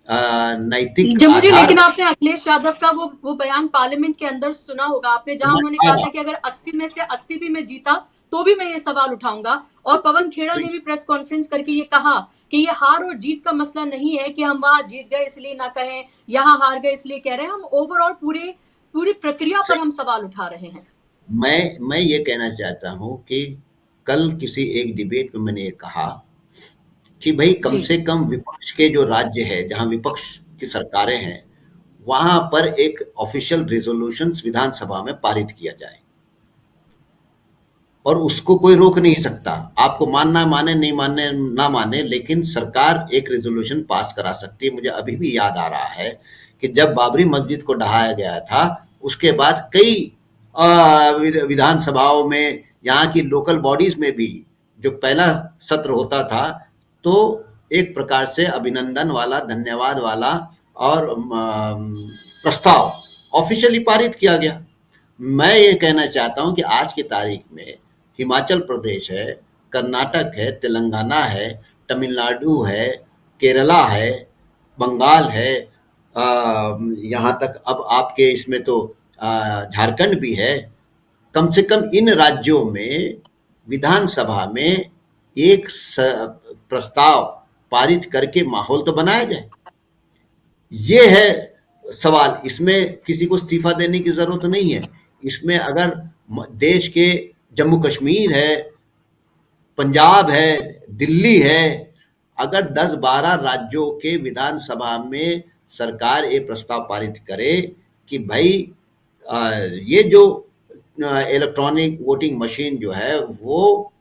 [SPEAKER 3] नैतिक
[SPEAKER 1] जम्मू जी,
[SPEAKER 3] आधार
[SPEAKER 1] लेकिन आपने अखिलेश यादव का वो बयान पार्लियामेंट के अंदर सुना होगा आपने, जहां उन्होंने कहा था कि अगर 80 में से 80 भी मैं जीता तो भी मैं ये सवाल उठाऊंगा। और पवन खेड़ा ने भी प्रेस कॉन्फ्रेंस करके ये कहा कि ये हार और जीत का मसला नहीं है कि हम वहां जीत गए इसलिए ना कहें, यहाँ हार गए इसलिए कह रहे हैं, हम ओवरऑल पूरी प्रक्रिया पर हम सवाल उठा रहे हैं।
[SPEAKER 3] मैं ये कहना चाहता हूँ कि कल किसी एक डिबेट में मैंने ये कहा कि भाई कम
[SPEAKER 1] जी।
[SPEAKER 3] से कम विपक्ष के जो राज्य है जहाँ विपक्ष की सरकारें हैं, वहां पर एक ऑफिशियल रेजोल्यूशंस विधानसभा में पारित किया जाए, और उसको कोई रोक नहीं सकता। आपको मानना माने, नहीं मानने ना माने, लेकिन सरकार एक रेजोल्यूशन पास करा सकती है। मुझे अभी भी याद आ रहा है कि जब बाबरी मस्जिद को ढहाया गया था, उसके बाद कई विधानसभाओं में, यहाँ की लोकल बॉडीज में भी जो पहला सत्र होता था, तो एक प्रकार से अभिनंदन वाला, धन्यवाद वाला और प्रस्ताव ऑफिशियली पारित किया गया। मैं ये कहना चाहता हूँ कि आज की तारीख में हिमाचल प्रदेश है, कर्नाटक है, तेलंगाना है, तमिलनाडु है, केरला है, बंगाल है, यहाँ तक अब आपके इसमें तो झारखंड भी है। कम से कम इन राज्यों में विधानसभा में एक प्रस्ताव पारित करके माहौल तो बनाया जाए। ये है सवाल। इसमें किसी को इस्तीफा देने की जरूरत नहीं है। इसमें अगर देश के जम्मू कश्मीर है, पंजाब है, दिल्ली है, अगर 10-12 राज्यों के विधानसभा में सरकार ये प्रस्ताव पारित करे कि भाई ये जो इलेक्ट्रॉनिक वोटिंग मशीन जो है वो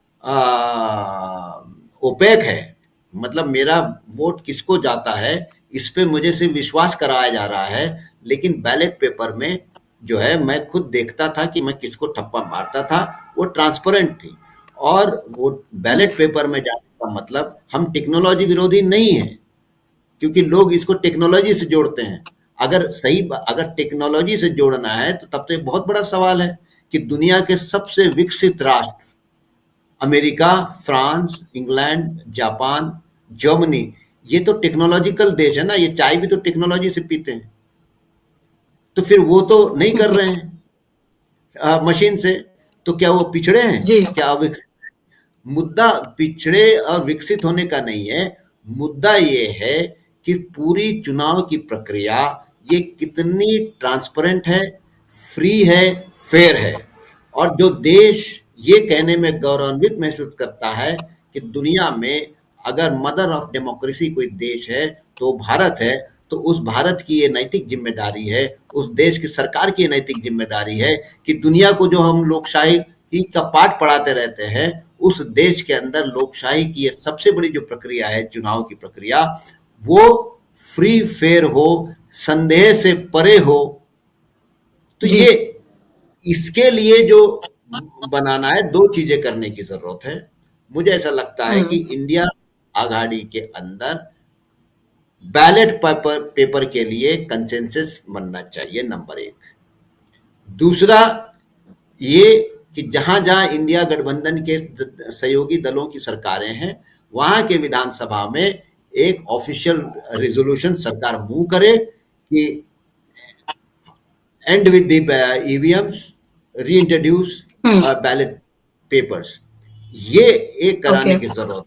[SPEAKER 3] ओपेक है, मतलब मेरा वोट किसको जाता है इस पे मुझे सिर्फ विश्वास कराया जा रहा है, लेकिन बैलेट पेपर में जो है मैं खुद देखता था कि मैं किसको ठप्पा मारता था, वो ट्रांसपेरेंट थी। और वो बैलेट पेपर में जाने का मतलब हम टेक्नोलॉजी विरोधी नहीं है, क्योंकि लोग इसको टेक्नोलॉजी से जोड़ते हैं। अगर टेक्नोलॉजी से जोड़ना है तो तब तो एक बहुत बड़ा सवाल है कि दुनिया के सबसे विकसित राष्ट्र America, France, England, Japan, Germany, ये तो टेक्नोलॉजिकल देश है ना, ये चाय भी तो टेक्नोलॉजी से पीते हैं। तो फिर वो तो नहीं कर रहे हैं मशीन से, तो क्या वो पिछड़े हैं?
[SPEAKER 1] जी।
[SPEAKER 3] क्या विकसित? मुद्दा पिछड़े और विकसित होने का नहीं है, मुद्दा ये है कि पूरी चुनाव की प्रक्रिया ये कितनी ट्रांसपेरेंट है, फ्री है, फेयर है। और जो देश ये कहने में गौरवान्वित महसूस करता है कि दुनिया में अगर मदर ऑफ डेमोक्रेसी कोई देश है तो भारत है, तो उस भारत की ये नैतिक जिम्मेदारी है, उस देश की सरकार की नैतिक जिम्मेदारी है कि दुनिया को जो हम लोकशाही का पाठ पढ़ाते रहते हैं, उस देश के अंदर लोकशाही की ये सबसे बड़ी जो प्रक्रिया है, चुनाव की प्रक्रिया, वो फ्री फेयर हो, संदेह से परे हो। तो ये इसके लिए जो बनाना है, दो चीजें करने की जरूरत है। मुझे ऐसा लगता है कि इंडिया आघाड़ी के अंदर बैलेट पेपर के लिए कंसेंसस बनना चाहिए, नंबर 1। दूसरा ये कि जहां जहां इंडिया गठबंधन के सहयोगी दलों की सरकारें हैं, वहां के विधानसभा में एक ऑफिशियल रेजोल्यूशन सरकार मूव करे कि and with the EVMs, reintroduce ballot papers. ये एक कराने की जरूरत।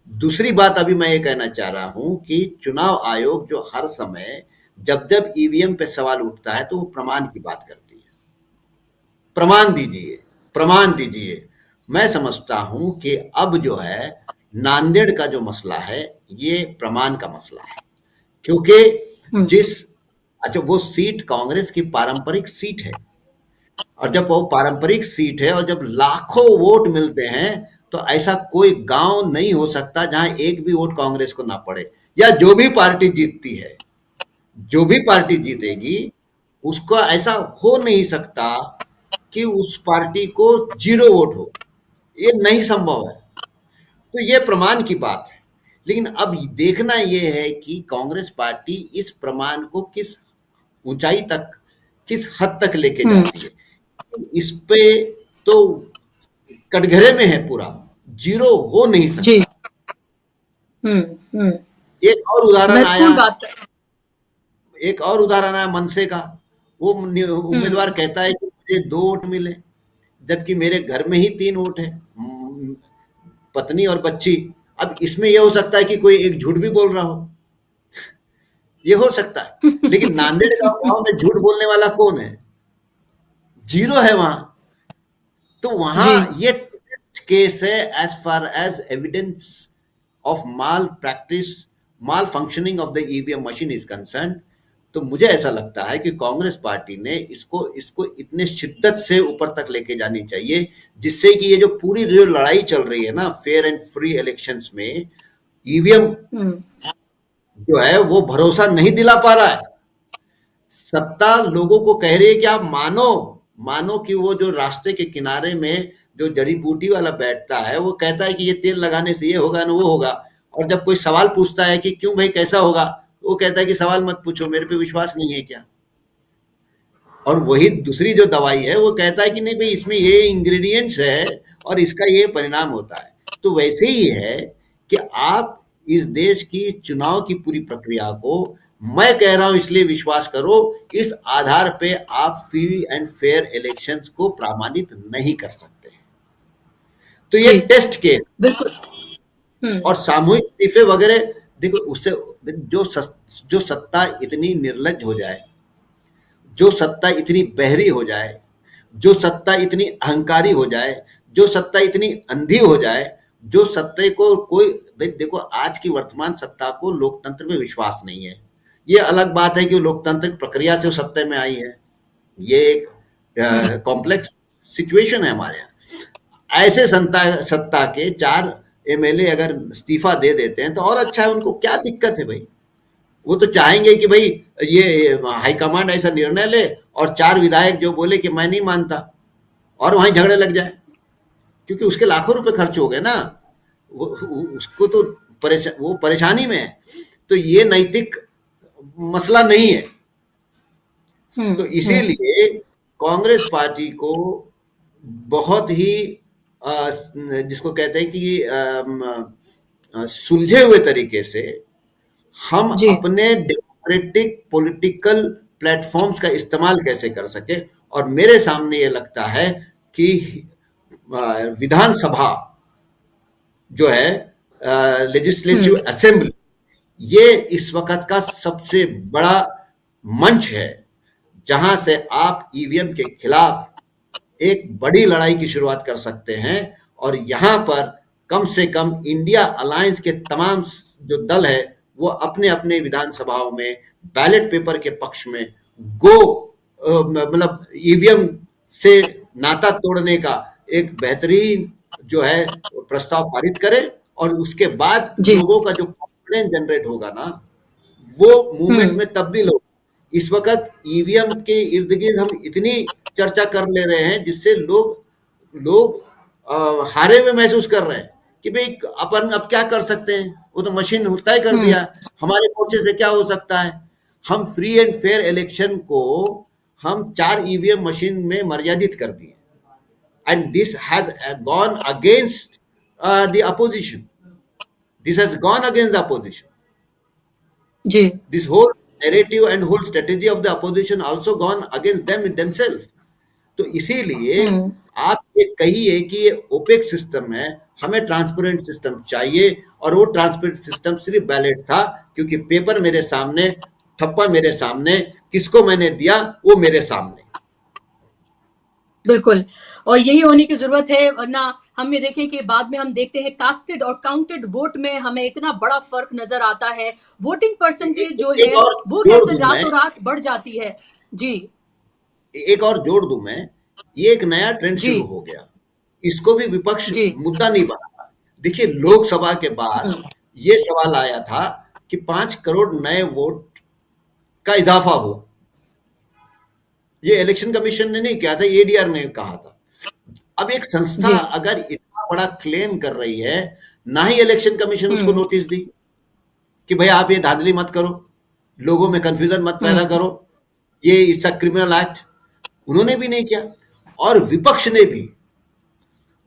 [SPEAKER 3] दूसरी बात अभी मैं ये कहना चाह रहा हूं कि चुनाव आयोग जो हर समय जब जब ईवीएम पे सवाल उठता है तो वो प्रमाण की बात करती है, प्रमाण दीजिए, प्रमाण दीजिए। मैं समझता हूं कि अब जो है नांदेड़ का जो मसला है ये प्रमाण का मसला है, क्योंकि अच्छा वो सीट कांग्रेस की पारंपरिक सीट है, और जब वो पारंपरिक सीट है और जब लाखों वोट मिलते हैं तो ऐसा कोई गांव नहीं हो सकता जहां एक भी वोट कांग्रेस को ना पड़े, या जो भी पार्टी जीतती है, जो भी पार्टी जीतेगी उसको ऐसा हो नहीं सकता कि उस पार्टी को 0 वोट हो, ये नहीं संभव है। तो ये प्रमाण की बात है। लेकिन अब देखना यह है कि कांग्रेस पार्टी इस प्रमाण को किस ऊंचाई तक, किस हद तक लेके जाती है। इस पे तो कटघरे में है, पूरा 0 हो नहीं सकता। एक और उदाहरण आया मनसे का। वो उम्मीदवार कहता है कि मुझे 2 वोट मिले, जबकि मेरे घर में ही 3 वोट है, पत्नी और बच्ची। अब इसमें यह हो सकता है कि कोई एक झूठ भी बोल रहा हो, ये हो सकता है। लेकिन नांदेड़ गांव में झूठ बोलने वाला कौन है? 0 है वहां। तो वहां ये केस है as far as evidence of malpractice, malfunctioning of the EVM machine is concern. तो मुझे ऐसा लगता है कि कांग्रेस पार्टी ने इसको इतने शिद्दत से ऊपर तक लेके जानी चाहिए, जिससे कि ये जो पूरी जो लड़ाई चल रही है ना फेयर एंड फ्री इलेक्शंस में, ईवीएम जो है वो भरोसा नहीं दिला पा रहा है। सत्ता लोगों को कह रही है कि आप मानो कि वो जो रास्ते के किनारे में जो जड़ी बूटी वाला बैठता है वो कहता है कि ये तेल लगाने से ये होगा ना वो होगा, और जब कोई सवाल पूछता है कि क्यों भाई कैसा होगा, वो कहता है कि सवाल मत पूछो, मेरे पे विश्वास नहीं है क्या। और वही दूसरी जो दवाई है वो कहता है कि नहीं भाई इसमें ये इंग्रेडिएंट्स है और इसका ये परिणाम होता है। तो वैसे ही है कि आप इस देश की चुनाव की पूरी प्रक्रिया को, मैं कह रहा हूं इसलिए विश्वास करो, इस आधार पे आप फ्री एंड फेयर इलेक्शंस को प्रमाणित नहीं कर सकते। तो ये
[SPEAKER 1] जी
[SPEAKER 3] टेस्ट केस
[SPEAKER 1] बिल्कुल।
[SPEAKER 3] और सामूहिक इस्तीफे वगैरह, देखो उससे जो सत्ता इतनी निर्लज हो जाए, जो सत्ता इतनी बहरी हो जाए, जो सत्ता इतनी अहंकारी हो जाए, जो सत्ता इतनी अंधी हो जाए, जो सत्ता को कोई, भाई देखो आज की वर्तमान सत्ता को लोकतंत्र में विश्वास नहीं है। ये अलग बात है कि वो लोकतांत्रिक प्रक्रिया से सत्ता में आई है, ये एक कॉम्प्लेक्स सिचुएशन है हमारे यहाँ। ऐसे सत्ता के 4 एमएलए अगर इस्तीफा दे देते हैं तो और अच्छा है, उनको क्या दिक्कत है भाई। वो तो चाहेंगे कि भाई ये हाईकमांड ऐसा निर्णय ले और 4 विधायक जो बोले कि मैं नहीं मानता, और वहीं झगड़े लग जाए, क्योंकि उसके लाखों रुपए खर्च हो गए ना, उसको तो वो परेशानी में है। तो ये नैतिक मसला नहीं है। तो इसीलिए कांग्रेस पार्टी को बहुत ही जिसको कहते हैं कि सुलझे हुए तरीके से हम
[SPEAKER 1] जी
[SPEAKER 3] अपने डेमोक्रेटिक पॉलिटिकल प्लेटफॉर्म्स का इस्तेमाल कैसे कर सके। और मेरे सामने ये लगता है कि विधानसभा जो है, लेजिस्लेटिव असेंबली, ये इस वक्त का सबसे बड़ा मंच है जहां से आप ईवीएम के खिलाफ एक बड़ी लड़ाई की शुरुआत कर सकते हैं। और यहां पर कम से कम इंडिया अलायंस के तमाम जो दल है वो अपने अपने विधानसभाओं में बैलेट पेपर के पक्ष में मतलब ईवीएम से नाता तोड़ने का एक बेहतरीन जो है प्रस्ताव पारित करे। और उसके बाद लोगों का जो कॉन्फिडेंस जनरेट होगा ना, वो मूवमेंट में तब्दील होगा। इस वक्त ईवीएम के इर्द गिर्द हम इतनी चर्चा कर ले रहे हैं जिससे लोग हारे हुए महसूस कर रहे हैं कि भाई अपन अब क्या कर सकते हैं, वो तो मशीन तय कर दिया, हमारे मोर्चे से क्या हो सकता है। हम फ्री एंड फेयर इलेक्शन को हम 4 ईवीएम मशीन में मर्यादित कर दिए, and this has gone against the opposition, this has gone against the opposition.
[SPEAKER 1] जी
[SPEAKER 3] this whole narrative and whole strategy of the opposition also gone against them themselves. तो इसीलिए आप ये कहिए कि ये ओपेक सिस्टम है, हमें ट्रांसपेरेंट सिस्टम चाहिए। और वो ट्रांसपेरेंट सिस्टम सिर्फ बैलेट था, क्योंकि पेपर मेरे सामने, ठप्पा मेरे सामने, किसको मैंने दिया वो मेरे सामने।
[SPEAKER 1] बिल्कुल, और यही होने की जरूरत है, वरना हम ये देखें कि बाद में हम देखते हैं कास्टेड और काउंटेड वोट में हमें इतना बड़ा फर्क नजर आता है। वोटिंग परसेंटेज जो है वो कैसे रातों रात बढ़ जाती है। जी
[SPEAKER 3] एक और जोड़ दूं मैं, ये एक नया ट्रेंड शुरू हो गया, इसको भी विपक्ष मुद्दा नहीं बना। देखिए लोकसभा के बाद ये सवाल आया था कि 5 करोड़ नए वोट का इजाफा हो। ये इलेक्शन कमीशन ने नहीं किया था, एडीआर ने कहा था। अब एक संस्था अगर इतना बड़ा क्लेम कर रही है, ना ही इलेक्शन कमीशन उसको नोटिस दी कि भाई आप ये धांधली मत करो, लोगों में कंफ्यूजन मत पैदा करो, ये इट्स अ क्रिमिनल एक्ट, उन्होंने भी नहीं किया। और विपक्ष ने भी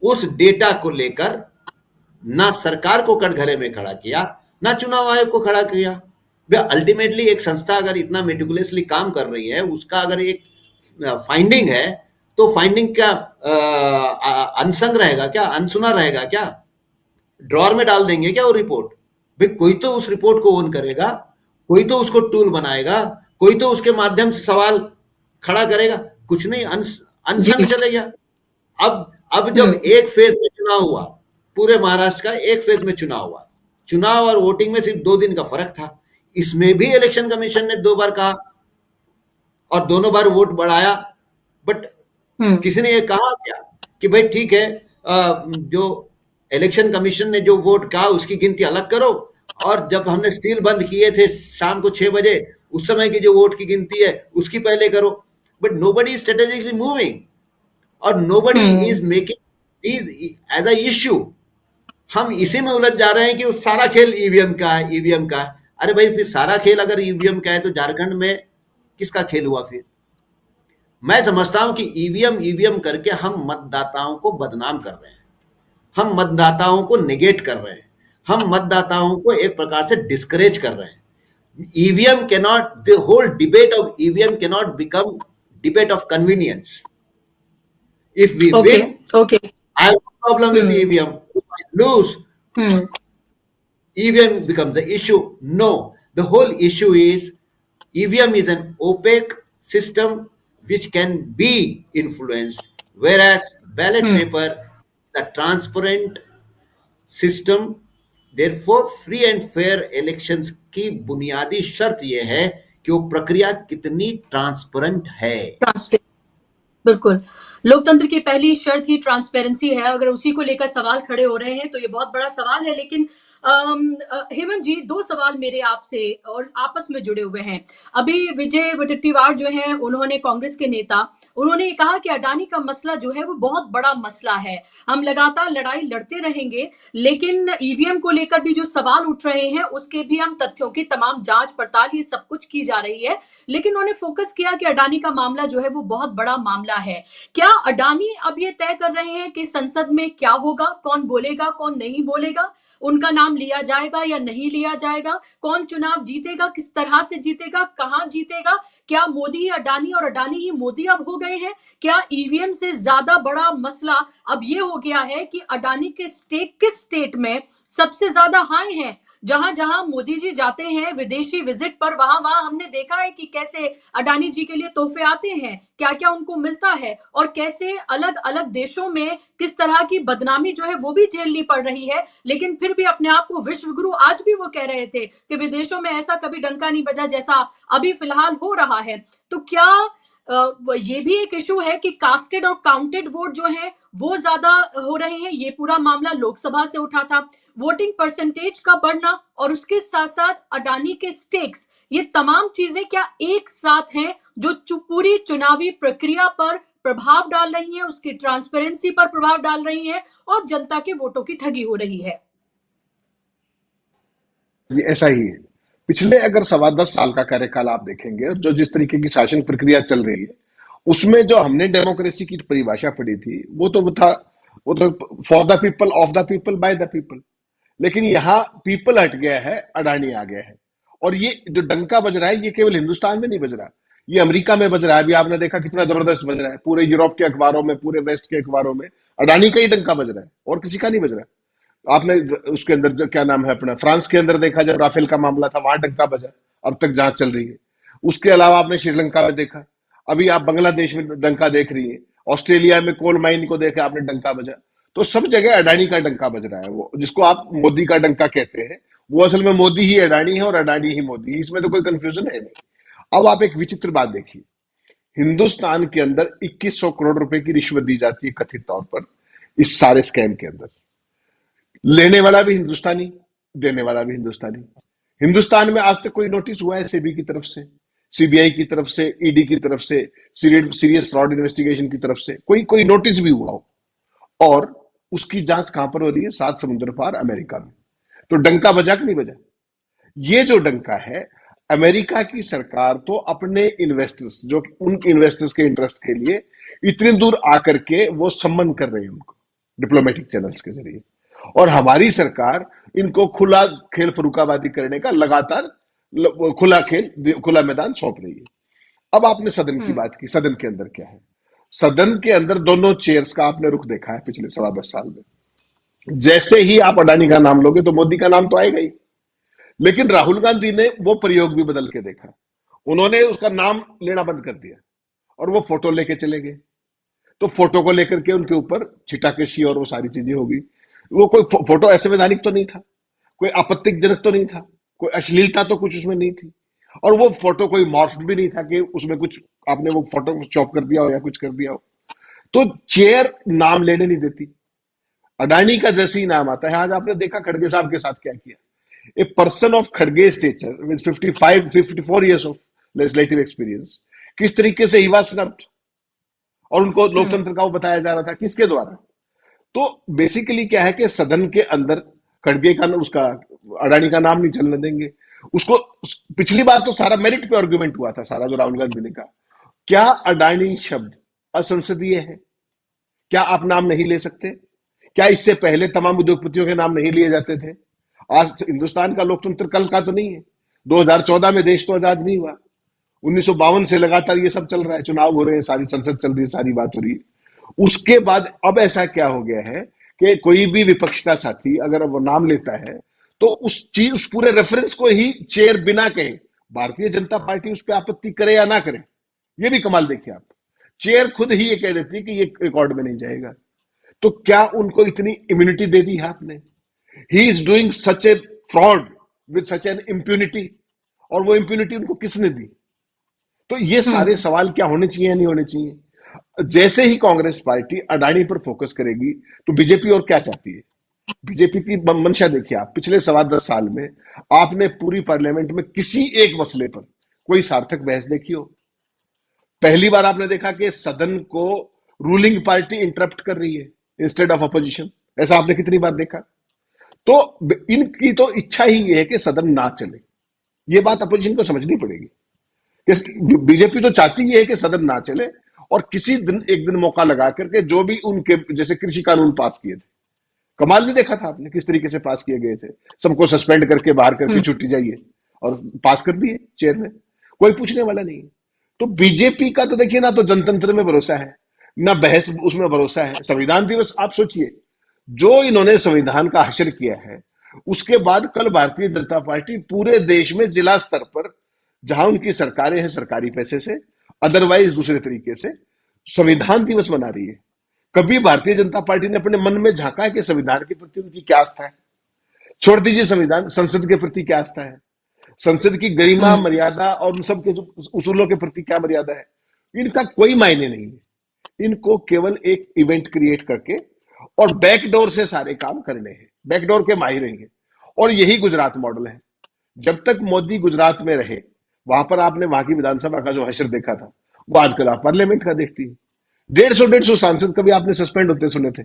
[SPEAKER 3] उस डेटा को लेकर ना सरकार को कटघरे में खड़ा किया, ना चुनाव आयोग को खड़ा किया। अल्टीमेटली एक संस्था अगर इतना मेटिकुलसली काम कर रही है, उसका अगर एक फाइंडिंग है, तो फाइंडिंग क्या अनसंग रहेगा क्या, अनसुना रहेगा क्या, ड्रॉर में डाल देंगे क्या वो रिपोर्ट? भाई कोई तो उस रिपोर्ट को ओन करेगा, कोई तो उसको टूल बनाएगा, कोई तो उसके माध्यम से सवाल खड़ा करेगा। कुछ नहीं, अनसंग चले गया। अब जब एक फेज में चुनाव हुआ, पूरे महाराष्ट्र का एक फेज में चुनाव हुआ, चुनाव और वोटिंग में सिर्फ 2 दिन का फर्क था। इसमें भी इलेक्शन कमीशन ने 2 बार कहा और दोनों बार वोट बढ़ाया। बट किसी ने ये कहा क्या कि भाई ठीक है, जो इलेक्शन कमीशन ने जो वोट कहा उसकी गिनती अलग करो, और जब हमने सील बंद किए थे शाम को 6 बजे, उस समय की जो वोट की गिनती है उसकी पहले करो। But nobody is strategically moving और nobody is making edge a issue. हम इसी में उलझ जा रहे हैं कि सारा खेल ईवीएम का है, ईवीएम का है। अरे भाई फिर सारा खेल अगर ईवीएम का है तो झारखंड में किसका खेल हुआ फिर? मैं समझता हूं कि ईवीएम ईवीएम करके हम मतदाताओं को बदनाम कर रहे हैं, हम मतदाताओं को नेगेट कर रहे हैं, हम मतदाताओं को एक प्रकार से डिस्करेज कर रहे हैं। EVM cannot, the whole debate of EVM cannot become debate of convenience. If we
[SPEAKER 1] Okay,
[SPEAKER 3] win,
[SPEAKER 1] okay.
[SPEAKER 3] I have no problem with
[SPEAKER 1] Hmm.
[SPEAKER 3] EVM. If I lose,
[SPEAKER 1] Hmm.
[SPEAKER 3] EVM becomes the issue. No, the whole issue is EVM is an opaque system which can be influenced, whereas ballot
[SPEAKER 1] Hmm.
[SPEAKER 3] paper is a transparent system. Therefore free and fair elections की बुनियादी शर्त यह है कि वो प्रक्रिया कितनी transparent है।
[SPEAKER 1] ट्रांसपेरेंट, बिल्कुल। लोकतंत्र की पहली शर्त ही ट्रांसपेरेंसी है। अगर उसी को लेकर सवाल खड़े हो रहे हैं तो ये बहुत बड़ा सवाल है। लेकिन हेमंत जी, 2 सवाल मेरे आपसे और आपस में जुड़े हुए हैं। अभी विजय वडेट्टीवार जो हैं, उन्होंने, कांग्रेस के नेता, उन्होंने ये कहा कि अडानी का मसला जो है वो बहुत बड़ा मसला है। हम लगातार लड़ाई लड़ते रहेंगे, लेकिन ईवीएम को लेकर भी जो सवाल उठ रहे हैं उसके भी हम तथ्यों की तमाम जांच-पड़ताल ये सब कुछ की जा रही है। लेकिन उन्होंने फोकस किया कि अडानी का मामला जो है वो बहुत बड़ा मामला है। क्या अडानी अब ये तय कर रहे हैं कि संसद में क्या होगा, कौन बोलेगा, कौन नहीं बोलेगा, उनका नाम लिया जाएगा या नहीं लिया जाएगा, कौन चुनाव जीतेगा, किस तरह से जीतेगा, कहां जीतेगा? क्या मोदी ही अडानी और अडानी ही मोदी अब हो गए हैं? क्या ईवीएम से ज्यादा बड़ा मसला अब ये हो गया है कि अडानी के स्टेक किस स्टेट में सबसे ज्यादा हाई है? जहां जहां मोदी जी जाते हैं विदेशी विजिट पर, वहां वहां हमने देखा है कि कैसे अडानी जी के लिए तोहफे आते हैं, क्या क्या उनको मिलता है, और कैसे अलग अलग देशों में किस तरह की बदनामी जो है वो भी झेलनी पड़ रही है। लेकिन फिर भी अपने आप को विश्व गुरु, आज भी वो कह रहे थे कि विदेशों में ऐसा कभी डंका नहीं बजा जैसा अभी फिलहाल हो रहा है। तो क्या ये भी एक इशू है कि कास्टेड और काउंटेड वोट जो है वो ज्यादा हो रहे हैं? ये पूरा मामला लोकसभा से उठा था। वोटिंग परसेंटेज का बढ़ना और उसके साथ साथ अडानी के स्टेक्स, ये तमाम चीजें क्या एक साथ हैं जो पूरी चुनावी प्रक्रिया पर प्रभाव डाल रही हैं, उसकी ट्रांसपेरेंसी पर प्रभाव डाल रही हैं और जनता के वोटों की ठगी हो रही है?
[SPEAKER 2] ये ऐसा ही है। पिछले अगर 10.25 साल का कार्यकाल आप देखेंगे, जो जिस तरीके की शासन प्रक्रिया चल रही है, उसमें जो हमने डेमोक्रेसी की परिभाषा पढ़ी थी वो तो for the people, of the people, by the people. लेकिन यहाँ पीपल हट गया है, अडानी आ गया है। और ये जो डंका बज रहा है, ये केवल हिंदुस्तान में नहीं बज रहा, ये अमेरिका में बज रहा है। अभी आपने देखा कितना जबरदस्त बज रहा है, पूरे यूरोप के अखबारों में, पूरे वेस्ट के अखबारों में अडानी का ही डंका बज रहा है और किसी का नहीं बज रहा। आपने उसके अंदर जो क्या नाम है अपना, फ्रांस के अंदर देखा, जब राफेल का मामला था, वहां डंका बजा, अब तक जांच चल रही है। उसके अलावा आपने श्रीलंका में देखा, अभी आप बांग्लादेश में डंका देख रही है, ऑस्ट्रेलिया में कोल माइन को देखा आपने, डंका बजा। तो सब जगह अडानी का डंका बज रहा है। वो जिसको आप मोदी का डंका कहते हैं, वो असल में मोदी ही अडानी है और अडानी ही मोदी, इसमें तो कोई कंफ्यूजन है नहीं। अब आप एक विचित्र बात देखिए, हिंदुस्तान के अंदर 2100 करोड़ रुपए की रिश्वत दी जाती है कथित तौर पर इस सारे स्कैम के अंदर। लेने वाला भी हिंदुस्तानी, देने वाला भी हिंदुस्तानी। हिंदुस्तान में आज तक कोई नोटिस हुआ है सेबी की तरफ से, सीबीआई की तरफ से, ईडी की तरफ से, सीरियस फ्रॉड इन्वेस्टिगेशन की तरफ से कोई नोटिस भी हुआ हो? और उसकी जांच कहां पर हो रही है? 7 समुद्र पार अमेरिका में। तो डंका बजा कि नहीं बजा? ये जो डंका है, अमेरिका की सरकार तो अपने इन्वेस्टर्स, जो उन इन्वेस्टर्स के इंटरेस्ट के लिए इतनी दूर आकर के वो सम्मन कर रहे हैं उनको डिप्लोमेटिक चैनल्स के जरिए, और हमारी सरकार इनको खुला खेल फरुखाबादी करने का लगातार खुला मैदान सौंप रही है। अब आपने सदन की बात की, सदन के अंदर क्या है? सदन के अंदर दोनों चेयर्स का आपने रुख देखा है पिछले 10.25 साल में। जैसे ही आप अडानी का नाम लोगे तो मोदी का नाम तो आएगा ही, लेकिन राहुल गांधी ने वो प्रयोग भी बदल के देखा। उन्होंने उसका नाम लेना बंद कर दिया और वो फोटो लेके चले गए। तो फोटो को लेकर के उनके ऊपर छिटाकशी और वो सारी चीजें होगी। वो कोई फोटो असंवैधानिक तो नहीं था, कोई आपत्तिजनक तो नहीं था, कोई अश्लीलता तो कुछ उसमें नहीं थी, और वो फोटो कोई मॉर्फ भी नहीं था कि उसमें कुछ आपने वो फोटो चॉप कर दिया हो या कुछ कर दिया हो। तो चेयर नाम लेने नहीं देती। अडानी का जैसे ही नाम आता है, आज आपने देखा खड़गे साहब के साथ क्या किया। ए पर्सन ऑफ खड़गे stature with 54 years of legislative experience, किस तरीके से ही वाज स्नब्ड, और उनको लोकतंत्र का वो बताया जा रहा था किसके द्वारा? तो बेसिकली क्या है कि सदन के अंदर खड़गे का, उसका अडानी का नाम नहीं चलने देंगे उसको। पिछली बार तो सारा मेरिट पे आर्गुमेंट हुआ था, सारा जो राहुल गांधी ने कहा, क्या अडानी शब्द असंसदीय है? क्या आप नाम नहीं ले सकते? क्या इससे पहले तमाम उद्योगपतियों के नाम नहीं लिए जाते थे? आज हिंदुस्तान का लोकतंत्र कल का तो नहीं है। 2014 में देश तो आजाद नहीं हुआ। 1952 से लगातार ये सब चल रहा है, चुनाव हो रहे हैं, सारी संसद चल रही है, सारी बात हो रही है। उसके बाद अब ऐसा क्या हो गया है कि कोई भी विपक्ष का साथी अगर वो नाम लेता है तो उस पूरे रेफरेंस को ही चेयर बिना कहे भारतीय जनता पार्टी उस पर आपत्ति करे या ना करे। ये भी कमाल देखिए आप, चेयर खुद ही ये कह देती है कि ये रिकॉर्ड में नहीं जाएगा। तो क्या उनको इतनी इम्यूनिटी दे दी है आपने? He is doing such A fraud with such an impunity, और वो इम्प्यूनिटी उनको किसने दी? तो ये सारे सवाल क्या होने चाहिए या नहीं होने चाहिए? जैसे ही कांग्रेस पार्टी अडानी पर फोकस करेगी तो बीजेपी और क्या चाहती है? बीजेपी की मंशा देखिए आप, पिछले 10.25 साल में आपने पूरी पार्लियामेंट में किसी एक मसले पर कोई सार्थक बहस देखी हो? पहली बार आपने देखा कि सदन को रूलिंग पार्टी इंटरप्ट कर रही है इंस्टेड ऑफ अपोजिशन? ऐसा आपने कितनी बार देखा? तो इनकी तो इच्छा ही ये है कि सदन ना चले। ये बात अपोजिशन को समझनी पड़ेगी। बीजेपी तो चाहती है कि सदन ना चले और किसी दिन एक दिन मौका लगा करके जो भी उनके जैसे कृषि कानून पास किए थे, कमाल नहीं देखा था आपने किस तरीके से पास किए गए थे? सबको सस्पेंड करके बाहर करके छुट्टी जाइए, और पास कर दिए चेयर में, कोई पूछने वाला नहीं है। तो बीजेपी का तो देखिए ना, तो जनतंत्र में भरोसा है ना बहस उसमें भरोसा है। संविधान दिवस आप सोचिए, जो इन्होंने संविधान का हशर किया है, उसके बाद कल भारतीय जनता पार्टी पूरे देश में जिला स्तर पर जहां उनकी सरकारें हैं सरकारी पैसे से, अदरवाइज दूसरे तरीके से संविधान दिवस मना रही है। कभी भारतीय जनता पार्टी ने अपने मन में झांका है कि संविधान के प्रति उनकी क्या आस्था है? छोड़ दीजिए संविधान, संसद के प्रति क्या आस्था है? संसद की गरिमा मर्यादा और उन सब के जो उसूलों के प्रति क्या मर्यादा है? इनका कोई मायने नहीं है। इनको केवल एक इवेंट क्रिएट करके और बैकडोर से सारे काम करने हैं, बैकडोर के माहिर हैं। और यही गुजरात मॉडल है। जब तक मोदी गुजरात में रहे, वहां पर आपने वहां की विधानसभा का जो हशर देखा था, वो आजकल आप पार्लियामेंट का देखती है। 150 सांसद कभी आपने सस्पेंड होते सुने थे?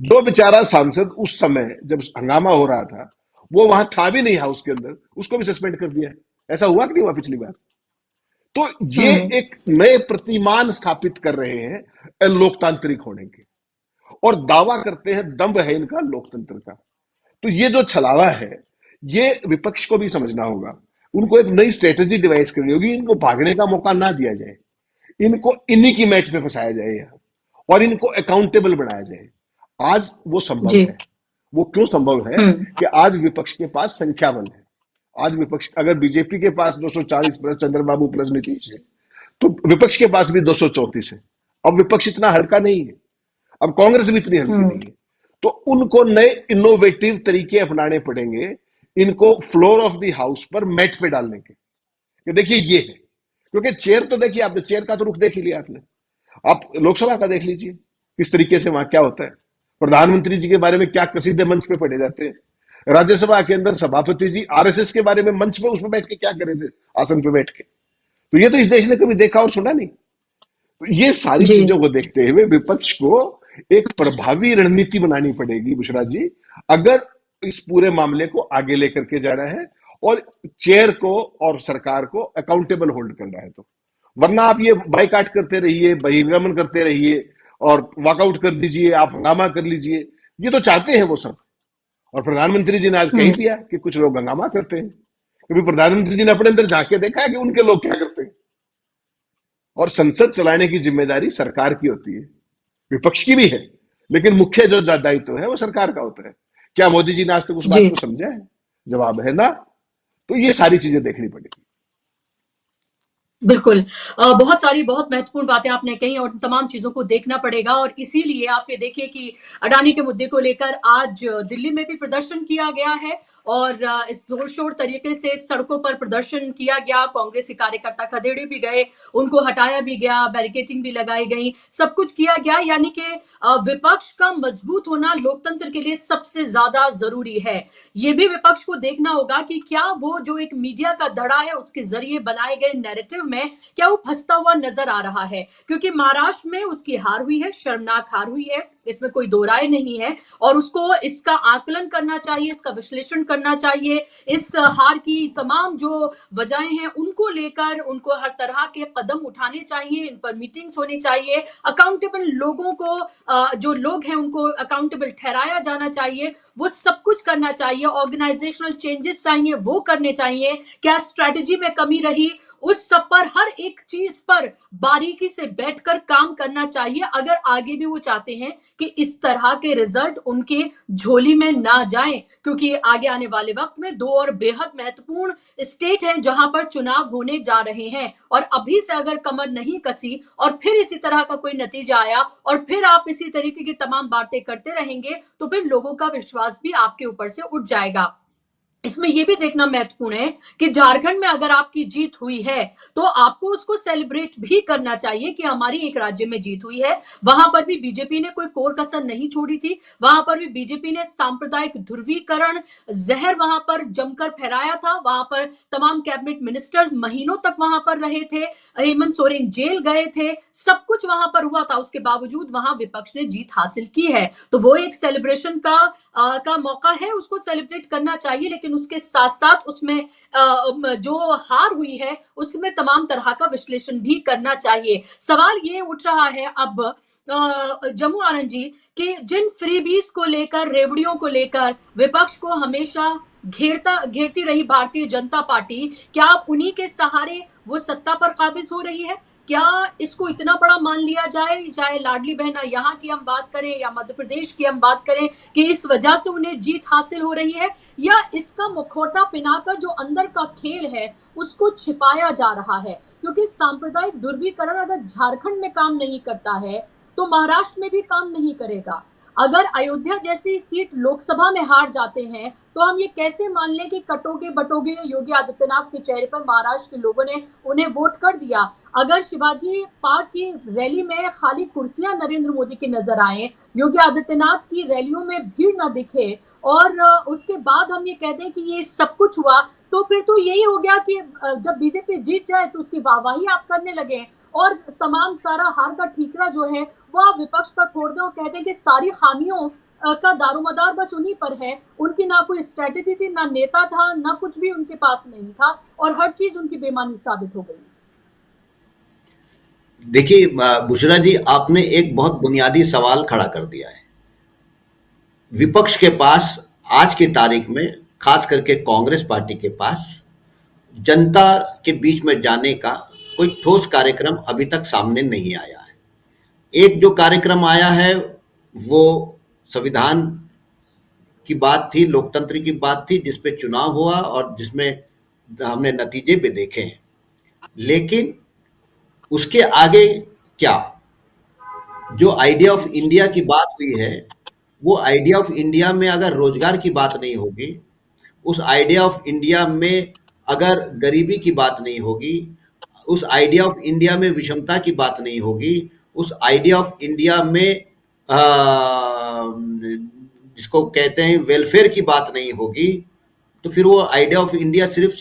[SPEAKER 2] जो बेचारा सांसद उस समय जब हंगामा हो रहा था वो वहां था भी नहीं हाउस के अंदर, उसको भी सस्पेंड कर दिया। ऐसा हुआ कि नहीं हुआ पिछली बार? तो ये एक नए प्रतिमान स्थापित कर रहे हैं लोकतांत्रिक होने के, और दावा करते हैं दम्भ है इनका लोकतंत्र का। तो ये जो छलावा है, ये विपक्ष को भी समझना होगा। उनको एक नई स्ट्रेटेजी डिवाइस करनी होगी। इनको भागने का मौका ना दिया जाए, इनको इन्हीं की मैच पे फंसाया जाए यहाँ, और इनको अकाउंटेबल बनाया जाए। आज वो संभव
[SPEAKER 1] जी।
[SPEAKER 2] है। वो क्यों संभव है? कि आज विपक्ष के पास संख्या बल है। आज विपक्ष, अगर बीजेपी के पास 240 प्लस चंद्रबाबू प्लस नीतीश है, तो विपक्ष के पास भी 234 है। अब विपक्ष इतना हल्का नहीं है, अब कांग्रेस भी इतनी हल्की नहीं है। तो उनको नए इनोवेटिव तरीके अपनाने पड़ेंगे, इनको फ्लोर ऑफ द हाउस पर मैट पे डालने के, कि देखिए ये है। क्योंकि चेयर तो देखिए आपने, चेयर का तो रुख देख ही लिया आपने। आप लोकसभा का देख लीजिए किस तरीके से वहां क्या होता है। प्रधानमंत्री जी के बारे में क्या कसीदे मंच पे पढ़े जाते हैं। राज्यसभा के अंदर सभापति जी आरएसएस के बारे में मंच पे उसमें बैठ के क्या करे थे, आसन पे बैठ के। तो ये तो इस देश ने कभी देखा और सुना नहीं। तो ये सारी
[SPEAKER 1] जी।
[SPEAKER 2] चीजों को देखते हुए विपक्ष को एक प्रभावी रणनीति बनानी पड़ेगी बुशरा जी, अगर इस पूरे मामले को आगे लेकर के जाना है और चेयर को और सरकार को अकाउंटेबल होल्ड करना है। तो वरना आप ये बाइकाट करते रहिए, बहिर्गमन करते रहिए और वॉकआउट कर दीजिए, आप हंगामा कर लीजिए। ये तो चाहते हैं वो सब। और प्रधानमंत्री जी ने आज कह दिया कि कुछ लोग हंगामा करते हैं। कभी प्रधानमंत्री जी ने अपने अंदर झांके देखा है कि उनके लोग क्या करते हैं? और संसद चलाने की जिम्मेदारी सरकार की होती है, विपक्ष की भी है, लेकिन मुख्य जो दायित्व है वो सरकार का होता है। क्या मोदी जी ने आज तक उस बात
[SPEAKER 1] जी।
[SPEAKER 2] को समझा है? जवाब है ना। तो ये सारी चीजें देखनी पड़ेगी।
[SPEAKER 1] बिल्कुल। बहुत सारी बहुत महत्वपूर्ण बातें आपने कही और तमाम चीज़ों को देखना पड़ेगा और इसीलिए आप ये देखिए कि अडानी के मुद्दे को लेकर आज दिल्ली में भी प्रदर्शन किया गया है और इस जोर-शोर तरीके से सड़कों पर प्रदर्शन किया गया। कांग्रेस के कार्यकर्ता खदेड़े भी गए, उनको हटाया भी गया, बैरिकेडिंग भी लगाई गई, सब कुछ किया गया। यानी कि विपक्ष का मजबूत होना लोकतंत्र के लिए सबसे ज़्यादा ज़रूरी है। ये भी विपक्ष को देखना होगा कि क्या वो जो एक मीडिया का धड़ा है, उसके ज़रिए बनाए गए नैरेटिव में क्या वो फंसता हुआ नजर आ रहा है, क्योंकि महाराष्ट्र में उसकी हार हुई है, शर्मनाक हार हुई है। इसमें कोई दो राय नहीं है, और उसको इसका आकलन करना चाहिए, इसका विश्लेषण करना चाहिए, इस हार की तमाम जो वजहें हैं उनको लेकर उनको हर तरह के कदम उठाने चाहिए, इन पर मीटिंग्स होनी चाहिए, अकाउंटेबल लोगों को जो लोग हैं उनको अकाउंटेबल ठहराया जाना चाहिए, वो सब कुछ करना चाहिए, ऑर्गेनाइजेशनल चेंजेस चाहिए वो करने चाहिए, क्या स्ट्रेटजी में कमी रही उस सब पर, हर एक चीज पर बारीकी से बैठकर काम करना चाहिए, अगर आगे भी वो चाहते हैं कि इस तरह के रिजल्ट उनके झोली में ना जाएं, क्योंकि आगे आने वाले वक्त में दो और बेहद महत्वपूर्ण स्टेट हैं जहां पर चुनाव होने जा रहे हैं, और अभी से अगर कमर नहीं कसी और फिर इसी तरह का कोई नतीजा आया और फिर आप इसी तरीके की तमाम बातें करते रहेंगे तो फिर लोगों का विश्वास भी आपके ऊपर से उठ जाएगा। इसमें यह भी देखना महत्वपूर्ण है कि झारखंड में अगर आपकी जीत हुई है तो आपको उसको सेलिब्रेट भी करना चाहिए कि हमारी एक राज्य में जीत हुई है। वहां पर भी बीजेपी ने कोई कोर कसर नहीं छोड़ी थी, वहां पर भी बीजेपी ने सांप्रदायिक ध्रुवीकरण जहर वहां पर जमकर फहराया था, वहां पर तमाम कैबिनेट मिनिस्टर महीनों तक वहां पर रहे थे, हेमंत सोरेन जेल गए थे, सब कुछ वहां पर हुआ था, उसके बावजूद वहां विपक्ष ने जीत हासिल की है, तो वो एक सेलिब्रेशन का मौका है, उसको सेलिब्रेट करना चाहिए, लेकिन उसके साथ साथ उसमें जो हार हुई है उसमें तमाम तरह का विश्लेषण भी करना चाहिए। सवाल ये उठ रहा है अब जम्मू आनंद जी कि जिन फ्रीबीज को लेकर, रेवड़ियों को लेकर विपक्ष को हमेशा घेरती रही भारतीय जनता पार्टी, क्या अब उन्हीं के सहारे वो सत्ता पर काबिज हो रही है? क्या इसको इतना बड़ा मान लिया जाए, चाहे लाडली बहना यहाँ की हम बात करें या मध्य प्रदेश की हम बात करें, कि इस वजह से उन्हें जीत हासिल हो रही है, या इसका मुखौटा पिनाकर जो अंदर का खेल है उसको छिपाया जा रहा है? क्योंकि सांप्रदायिक ध्रुवीकरण अगर झारखंड में काम नहीं करता है तो महाराष्ट्र में भी काम नहीं करेगा। अगर अयोध्या जैसी सीट लोकसभा में हार जाते हैं तो हम ये कैसे मान लें कि कटोगे बटोगे योगी आदित्यनाथ के चेहरे पर महाराष्ट्र के लोगों ने उन्हें वोट कर दिया? अगर शिवाजी पार्क की रैली में खाली कुर्सियां नरेंद्र मोदी की नजर आए, योगी आदित्यनाथ की रैलियों में भीड़ न दिखे, और उसके बाद हम ये कह दें कि ये सब कुछ हुआ, तो फिर तो यही हो गया कि जब बीजेपी जीत जाए तो उसकी वाहवाही आप करने लगे और तमाम सारा हार का ठीकरा जो है वो आप विपक्ष पर छोड़ दें और कहते हैं कि सारी खामियों का दारोमदार बस उन्हीं पर है, उनकी ना कोई स्ट्रेटेजी थी, ना नेता था, ना कुछ भी उनके पास नहीं था, और हर चीज उनकी बेईमानी साबित हो गई।
[SPEAKER 3] देखिए बुशरा जी, आपने एक बहुत बुनियादी सवाल खड़ा कर दिया है। विपक्ष के पास आज की तारीख में, खास करके कांग्रेस पार्टी के पास, जनता के बीच में जाने का कोई ठोस कार्यक्रम अभी तक सामने नहीं आया है। एक जो कार्यक्रम आया है वो संविधान की बात थी, लोकतंत्र की बात थी, जिसपे चुनाव हुआ और जिसमें हमने नतीजे भी देखे हैं। लेकिन उसके आगे क्या? जो आइडिया ऑफ इंडिया की बात हुई है, वो आइडिया ऑफ इंडिया में अगर रोजगार की बात नहीं होगी, उस आइडिया ऑफ इंडिया में अगर गरीबी की बात नहीं होगी, उस आइडिया ऑफ इंडिया में विषमता की बात नहीं होगी, उस आइडिया ऑफ इंडिया में जिसको कहते हैं वेलफेयर की बात नहीं होगी, तो फिर वो आइडिया ऑफ इंडिया सिर्फ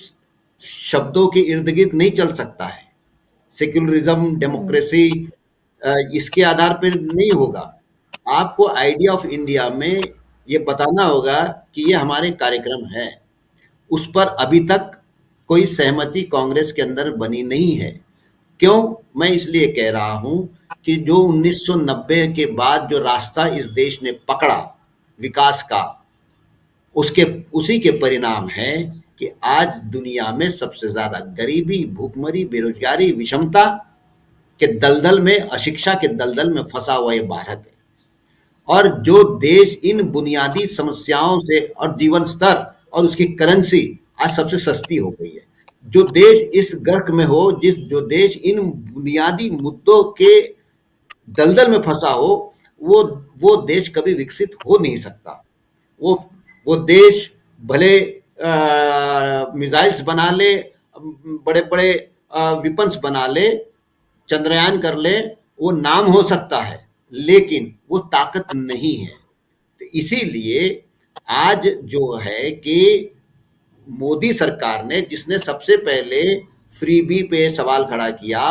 [SPEAKER 3] शब्दों के इर्द गिर्द नहीं चल सकता है। सेक्युलरिज्म, डेमोक्रेसी इसके आधार पर नहीं होगा। आपको आइडिया ऑफ इंडिया में ये बताना होगा कि ये हमारे कार्यक्रम है। उस पर अभी तक कोई सहमति कांग्रेस के अंदर बनी नहीं है। क्यों? मैं इसलिए कह रहा हूं कि जो 1990 के बाद जो रास्ता इस देश ने पकड़ा विकास का, उसी के परिणाम है कि आज दुनिया में सबसे ज्यादा गरीबी, भूखमरी, बेरोजगारी, विषमता के दलदल में, अशिक्षा के दलदल में फंसा हुआ ये भारत है। और जो देश इन बुनियादी समस्याओं से, और जीवन स्तर और उसकी करेंसी आज सबसे सस्ती हो गई है, जो देश इस गर्क में हो, जो देश इन बुनियादी मुद्दों के दलदल में फंसा हो, वो देश कभी विकसित हो नहीं सकता। वो देश भले मिसाइल्स बना ले, बड़े बड़े विपन्स बना ले, चंद्रयान कर ले, वो नाम हो सकता है, लेकिन वो ताकत नहीं है। तो इसीलिए आज जो है कि मोदी सरकार ने, जिसने सबसे पहले फ्रीबी पे सवाल खड़ा किया,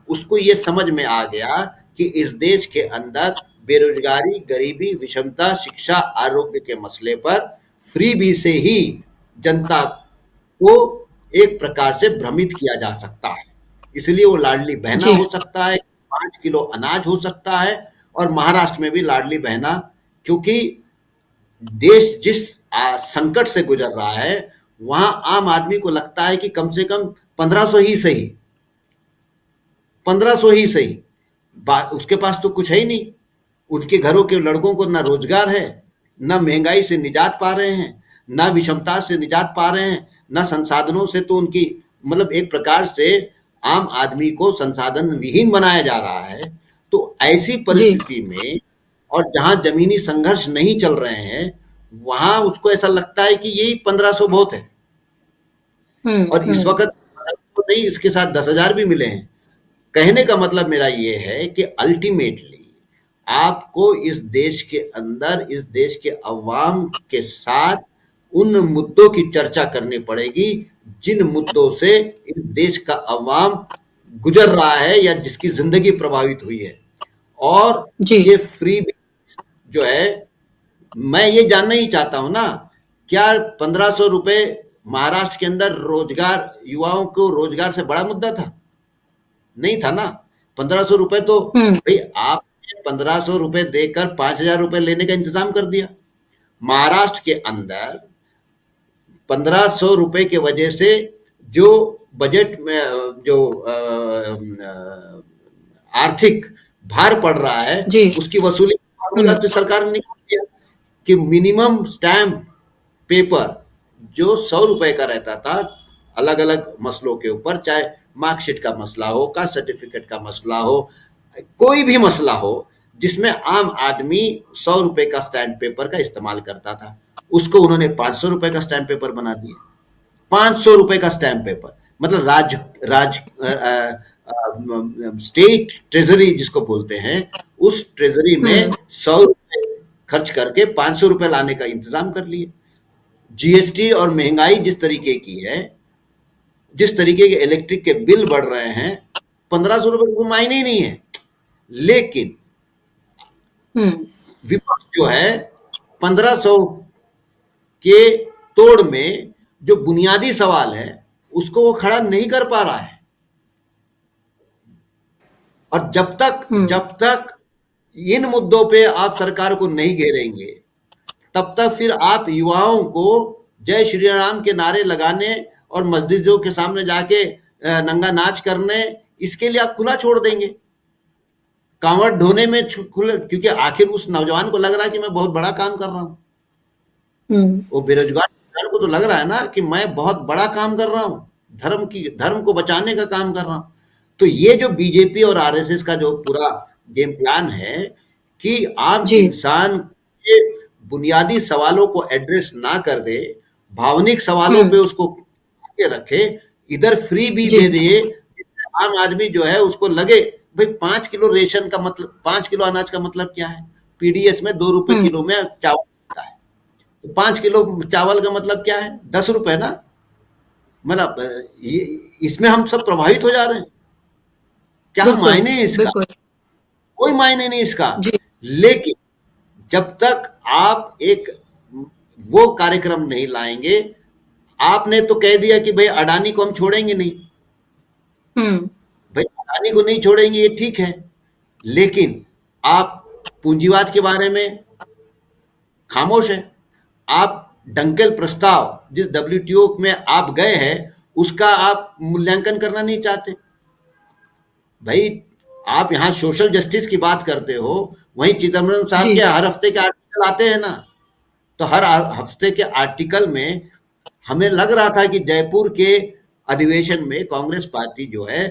[SPEAKER 3] उसको ये समझ में आ गया कि इस देश के अंदर बेरोजगारी, गरीबी, विषमता, शिक्षा, आरोग्य के मसले पर फ्रीबी से ही जनता को एक प्रकार से भ्रमित किया जा सकता है। इसलिए वो लाडली बहना
[SPEAKER 1] जी
[SPEAKER 3] हो सकता है, 5 किलो अनाज हो सकता है, और महाराष्ट्र में भी लाडली बहना, क्योंकि देश जिस संकट से गुजर रहा है, वहां आम आदमी को लगता है कि कम से कम 1500 ही सही, 1500 ही सही। उसके पास तो कुछ है ही नहीं। उसके घरों के लड़कों को ना रोजगार है, ना महंगाई से निजात पा रहे हैं, ना विषमता से निजात पा रहे हैं, ना संसाधनों से। तो उनकी मतलब एक प्रकार से आम आदमी को संसाधन विहीन बनाया जा रहा है। तो ऐसी
[SPEAKER 1] जी
[SPEAKER 3] परिस्थिति में, और जहां जमीनी संघर्ष नहीं चल रहे हैं, वहां उसको ऐसा लगता है कि यही 1500 बहुत है। और इस वक्त 1500 नहीं, इसके साथ 10,000 भी मिले हैं। कहने का मतलब मेरा ये है कि अल्टीमेटली आपको इस देश के अंदर, इस देश के अवाम के साथ उन मुद्दों की चर्चा करनी पड़ेगी जिन मुद्दों से इस देश का अवाम गुजर रहा है या जिसकी जिंदगी प्रभावित हुई है। और
[SPEAKER 1] जी
[SPEAKER 3] ये फ्री जो है, मैं ये जानना ही चाहता हूं ना, क्या 1500 रुपए महाराष्ट्र के अंदर रोजगार, युवाओं को रोजगार से बड़ा मुद्दा था? नहीं था ना। 1500 रुपए तो भाई आपने 1500 रुपए देकर 5,000 रुपए लेने का इंतजाम कर दिया। महाराष्ट्र के अंदर 1500 रुपए की वजह से जो बजट में जो आर्थिक भार पड़ रहा है,
[SPEAKER 1] जी
[SPEAKER 3] उसकी वसूली फॉर्मूला तो सरकार ने निकाल दिया कि मिनिमम स्टैम्प पेपर जो 100 रुपए का रहता था, अलग अलग मसलों के ऊपर, चाहे मार्कशीट का मसला हो, कास्ट सर्टिफिकेट का मसला हो, कोई भी मसला हो जिसमें आम आदमी 100 रुपए का स्टैम्प पेपर का इस्तेमाल करता था, उसको उन्होंने 500 रुपए का स्टैम्प पेपर बना दिया। 500 रुपए का स्टैम्प पेपर, मतलब स्टेट ट्रेजरी जिसको बोलते हैं, उस ट्रेजरी में 100 रुपए खर्च करके 500 रुपए लाने का इंतजाम कर लिए। जीएसटी और महंगाई जिस तरीके की है, जिस तरीके के इलेक्ट्रिक के बिल बढ़ रहे हैं, 1500 रुपए को मायने ही नहीं है। लेकिन विपक्ष जो है 1500 के तोड़ में जो बुनियादी सवाल है उसको वो खड़ा नहीं कर पा रहा है। और जब तक इन मुद्दों पे आप सरकार को नहीं घेरेंगे, तब तक फिर आप युवाओं को जय श्री राम के नारे लगाने और मस्जिदों के सामने जाके नंगा नाच करने, इसके लिए आप खुला छोड़ देंगे। कांवड़ ढोने में खुला, क्योंकि आखिर उस नौजवान को लग रहा है कि मैं बहुत बड़ा काम कर रहा हूं। वो बेरोजगार नौजवान को तो लग रहा है ना कि मैं बहुत बड़ा काम कर रहा हूं, धर्म को बचाने का काम कर रहा हूं। तो ये जो बीजेपी और आरएसएस का जो पूरा गेम प्लान है कि आम इंसान के बुनियादी सवालों को एड्रेस ना कर दे, भावनिक सवालों पे उसको के रखे, इधर फ्री भी दे दे, आम आदमी जो है उसको लगे भाई 5 किलो रेशन का मतलब, 5 किलो अनाज का मतलब क्या है? पीडीएस में 2 रुपए किलो में चावल मिलता है, तो 5 किलो चावल का मतलब क्या है? 10 रुपए ना। मतलब इसमें हम सब प्रभावित हो जा रहे हैं। क्या मायने है इसका? कोई मायने नहीं इसका। लेकिन जब तक आप एक वो कार्यक्रम नहीं लाएंगे, आपने तो कह दिया कि भाई अडानी को हम छोड़ेंगे नहीं। भाई अडानी को नहीं छोड़ेंगे, ये ठीक है, लेकिन आप पूंजीवाद के बारे में खामोश है। आप डंकेल प्रस्ताव जिस डब्ल्यूटीओ में आप गए हैं, उसका आप मूल्यांकन करना नहीं चाहते। भाई आप यहां सोशल जस्टिस की बात करते हो, वहीं चिदम्बरम साहब के हर हफ्ते के आर्टिकल आते हैं ना, तो हर हफ्ते के आर्टिकल में हमें लग रहा था कि जयपुर के अधिवेशन में कांग्रेस पार्टी जो है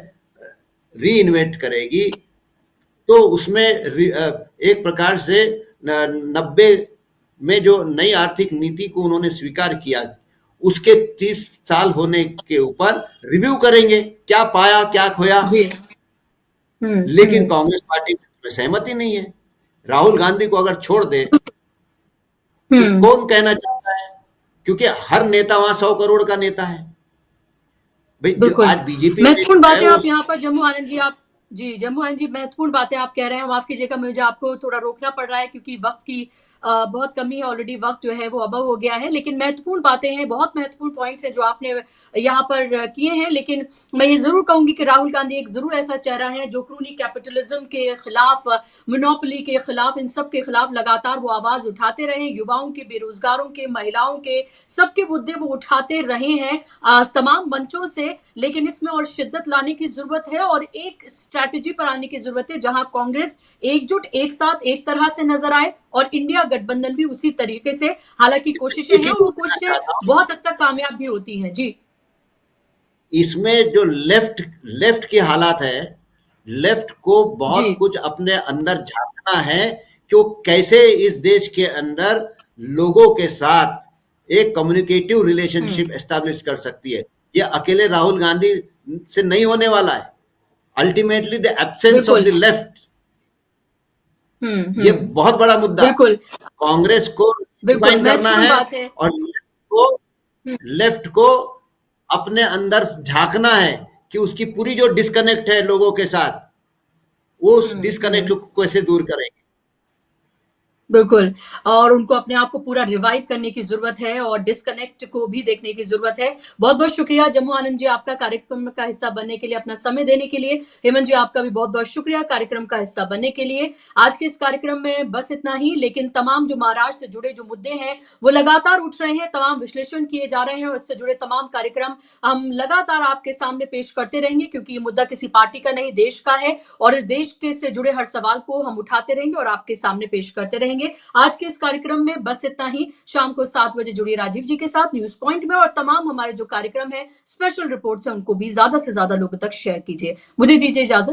[SPEAKER 3] री इन्वेंट करेगी, तो उसमें एक प्रकार से 90 में जो नई आर्थिक नीति को उन्होंने स्वीकार किया, उसके 30 साल होने के ऊपर रिव्यू करेंगे, क्या पाया क्या खोया। लेकिन कांग्रेस पार्टी में सहमति नहीं है। राहुल गांधी को अगर छोड़ दे तो कौन कहना चाहता है? क्योंकि हर नेता वहां 100 करोड़ का नेता है। भाई आज बीजेपी
[SPEAKER 1] महत्वपूर्ण बात है। आप यहाँ पर जम्मू आनंद जी, आप जी, जम्मू एंड जी, महत्वपूर्ण बातें आप कह रहे हैं, माफ़ कीजिएगा मुझे आपको थोड़ा रोकना पड़ रहा है क्योंकि वक़्त की बहुत कमी है, ऑलरेडी वक़्त जो है वो अबव हो गया है, लेकिन महत्वपूर्ण बातें हैं, बहुत महत्वपूर्ण पॉइंट्स हैं जो आपने यहाँ पर किए हैं, लेकिन मैं ये ज़रूर कहूँगी कि राहुल गांधी एक ज़रूर ऐसा चेहरा है जो क्रूनी कैपिटलिज़्म के खिलाफ, मोनोपोली के खिलाफ, इन सब के खिलाफ लगातार वो आवाज़ उठाते रहे, युवाओं के, बेरोज़गारों के, महिलाओं के, सबके मुद्दे वो उठाते रहे हैं तमाम मंचों से, लेकिन इसमें और शिद्दत लाने की ज़रूरत है और एक स्ट्रैटेजी पर आने की ज़रूरत है जहां कांग्रेस एकजुट, एक साथ, एक तरह से नज़र आए और इंडिया गठबंधन भी उसी तरीके से, हालांकि कोशिशें
[SPEAKER 3] एक
[SPEAKER 1] हैं
[SPEAKER 3] ही
[SPEAKER 1] और वो
[SPEAKER 3] बात कहना
[SPEAKER 1] कोशिशें
[SPEAKER 3] चाहता हूँ,
[SPEAKER 1] बहुत हद तक कामयाब भी होती हैं। जी।
[SPEAKER 3] इसमें जो लेफ्ट लेफ्ट की हालात है, लेफ्ट को
[SPEAKER 1] जी।
[SPEAKER 3] बहुत कुछ अपने अंदर झांकना है कि वो कैसे इस देश के अंदर लोगों के साथ एक कम्युनिकेटिव रिलेशनशिप
[SPEAKER 1] हम्म।
[SPEAKER 3] एस्टैब्लिश कर सकती है। ये अकेले राहुल गांधी से नहीं होने वाला है। अल्टीमेटली द एब्सेंस ऑफ
[SPEAKER 1] बिल्कुल।
[SPEAKER 3] द लेफ्ट, ये
[SPEAKER 1] हम्म।
[SPEAKER 3] बहुत बड़ा मुद्दा है।
[SPEAKER 1] बिल्कुल।
[SPEAKER 3] कांग्रेस को
[SPEAKER 1] बिल्कुल
[SPEAKER 3] डिफाइन करना
[SPEAKER 1] महत्वपूर्ण
[SPEAKER 3] है
[SPEAKER 1] बात है।
[SPEAKER 3] और
[SPEAKER 1] हम्म।
[SPEAKER 3] लेफ्ट को अपने अंदर झांकना है कि उसकी पूरी जो डिस्कनेक्ट है लोगों के साथ, वो उस डिस्कनेक्ट
[SPEAKER 1] हम्म।
[SPEAKER 3] को कैसे दूर करें।
[SPEAKER 1] बिल्कुल, और उनको अपने आप को पूरा रिवाइव करने की ज़रूरत है और डिस्कनेक्ट को भी देखने की ज़रूरत है। बहुत-बहुत शुक्रिया जम्मू आनंद जी आपका कार्यक्रम का हिस्सा बनने के लिए, अपना समय देने के लिए। हेमंत जी आपका भी बहुत-बहुत शुक्रिया कार्यक्रम का हिस्सा बनने के लिए। आज के इस कार्यक्रम में बस इतना ही, लेकिन तमाम जो महाराष्ट्र से जुड़े जो मुद्दे हैं, वो लगातार उठ रहे हैं, तमाम विश्लेषण किए जा रहे हैं और इससे जुड़े तमाम कार्यक्रम हम लगातार आपके सामने पेश करते रहेंगे क्योंकि ये मुद्दा किसी पार्टी का नहीं, देश का है और इस देश के से जुड़े हर सवाल को हम उठाते रहेंगे और आपके सामने पेश करते रहेंगे। आज के इस कार्यक्रम में बस इतना ही। शाम को 7 बजे जुड़िए राजीव जी के साथ न्यूज पॉइंट में और तमाम हमारे जो कार्यक्रम है, स्पेशल रिपोर्ट्स हैं, उनको भी ज्यादा से ज्यादा लोगों तक शेयर कीजिए। मुझे दीजिए इजाजत।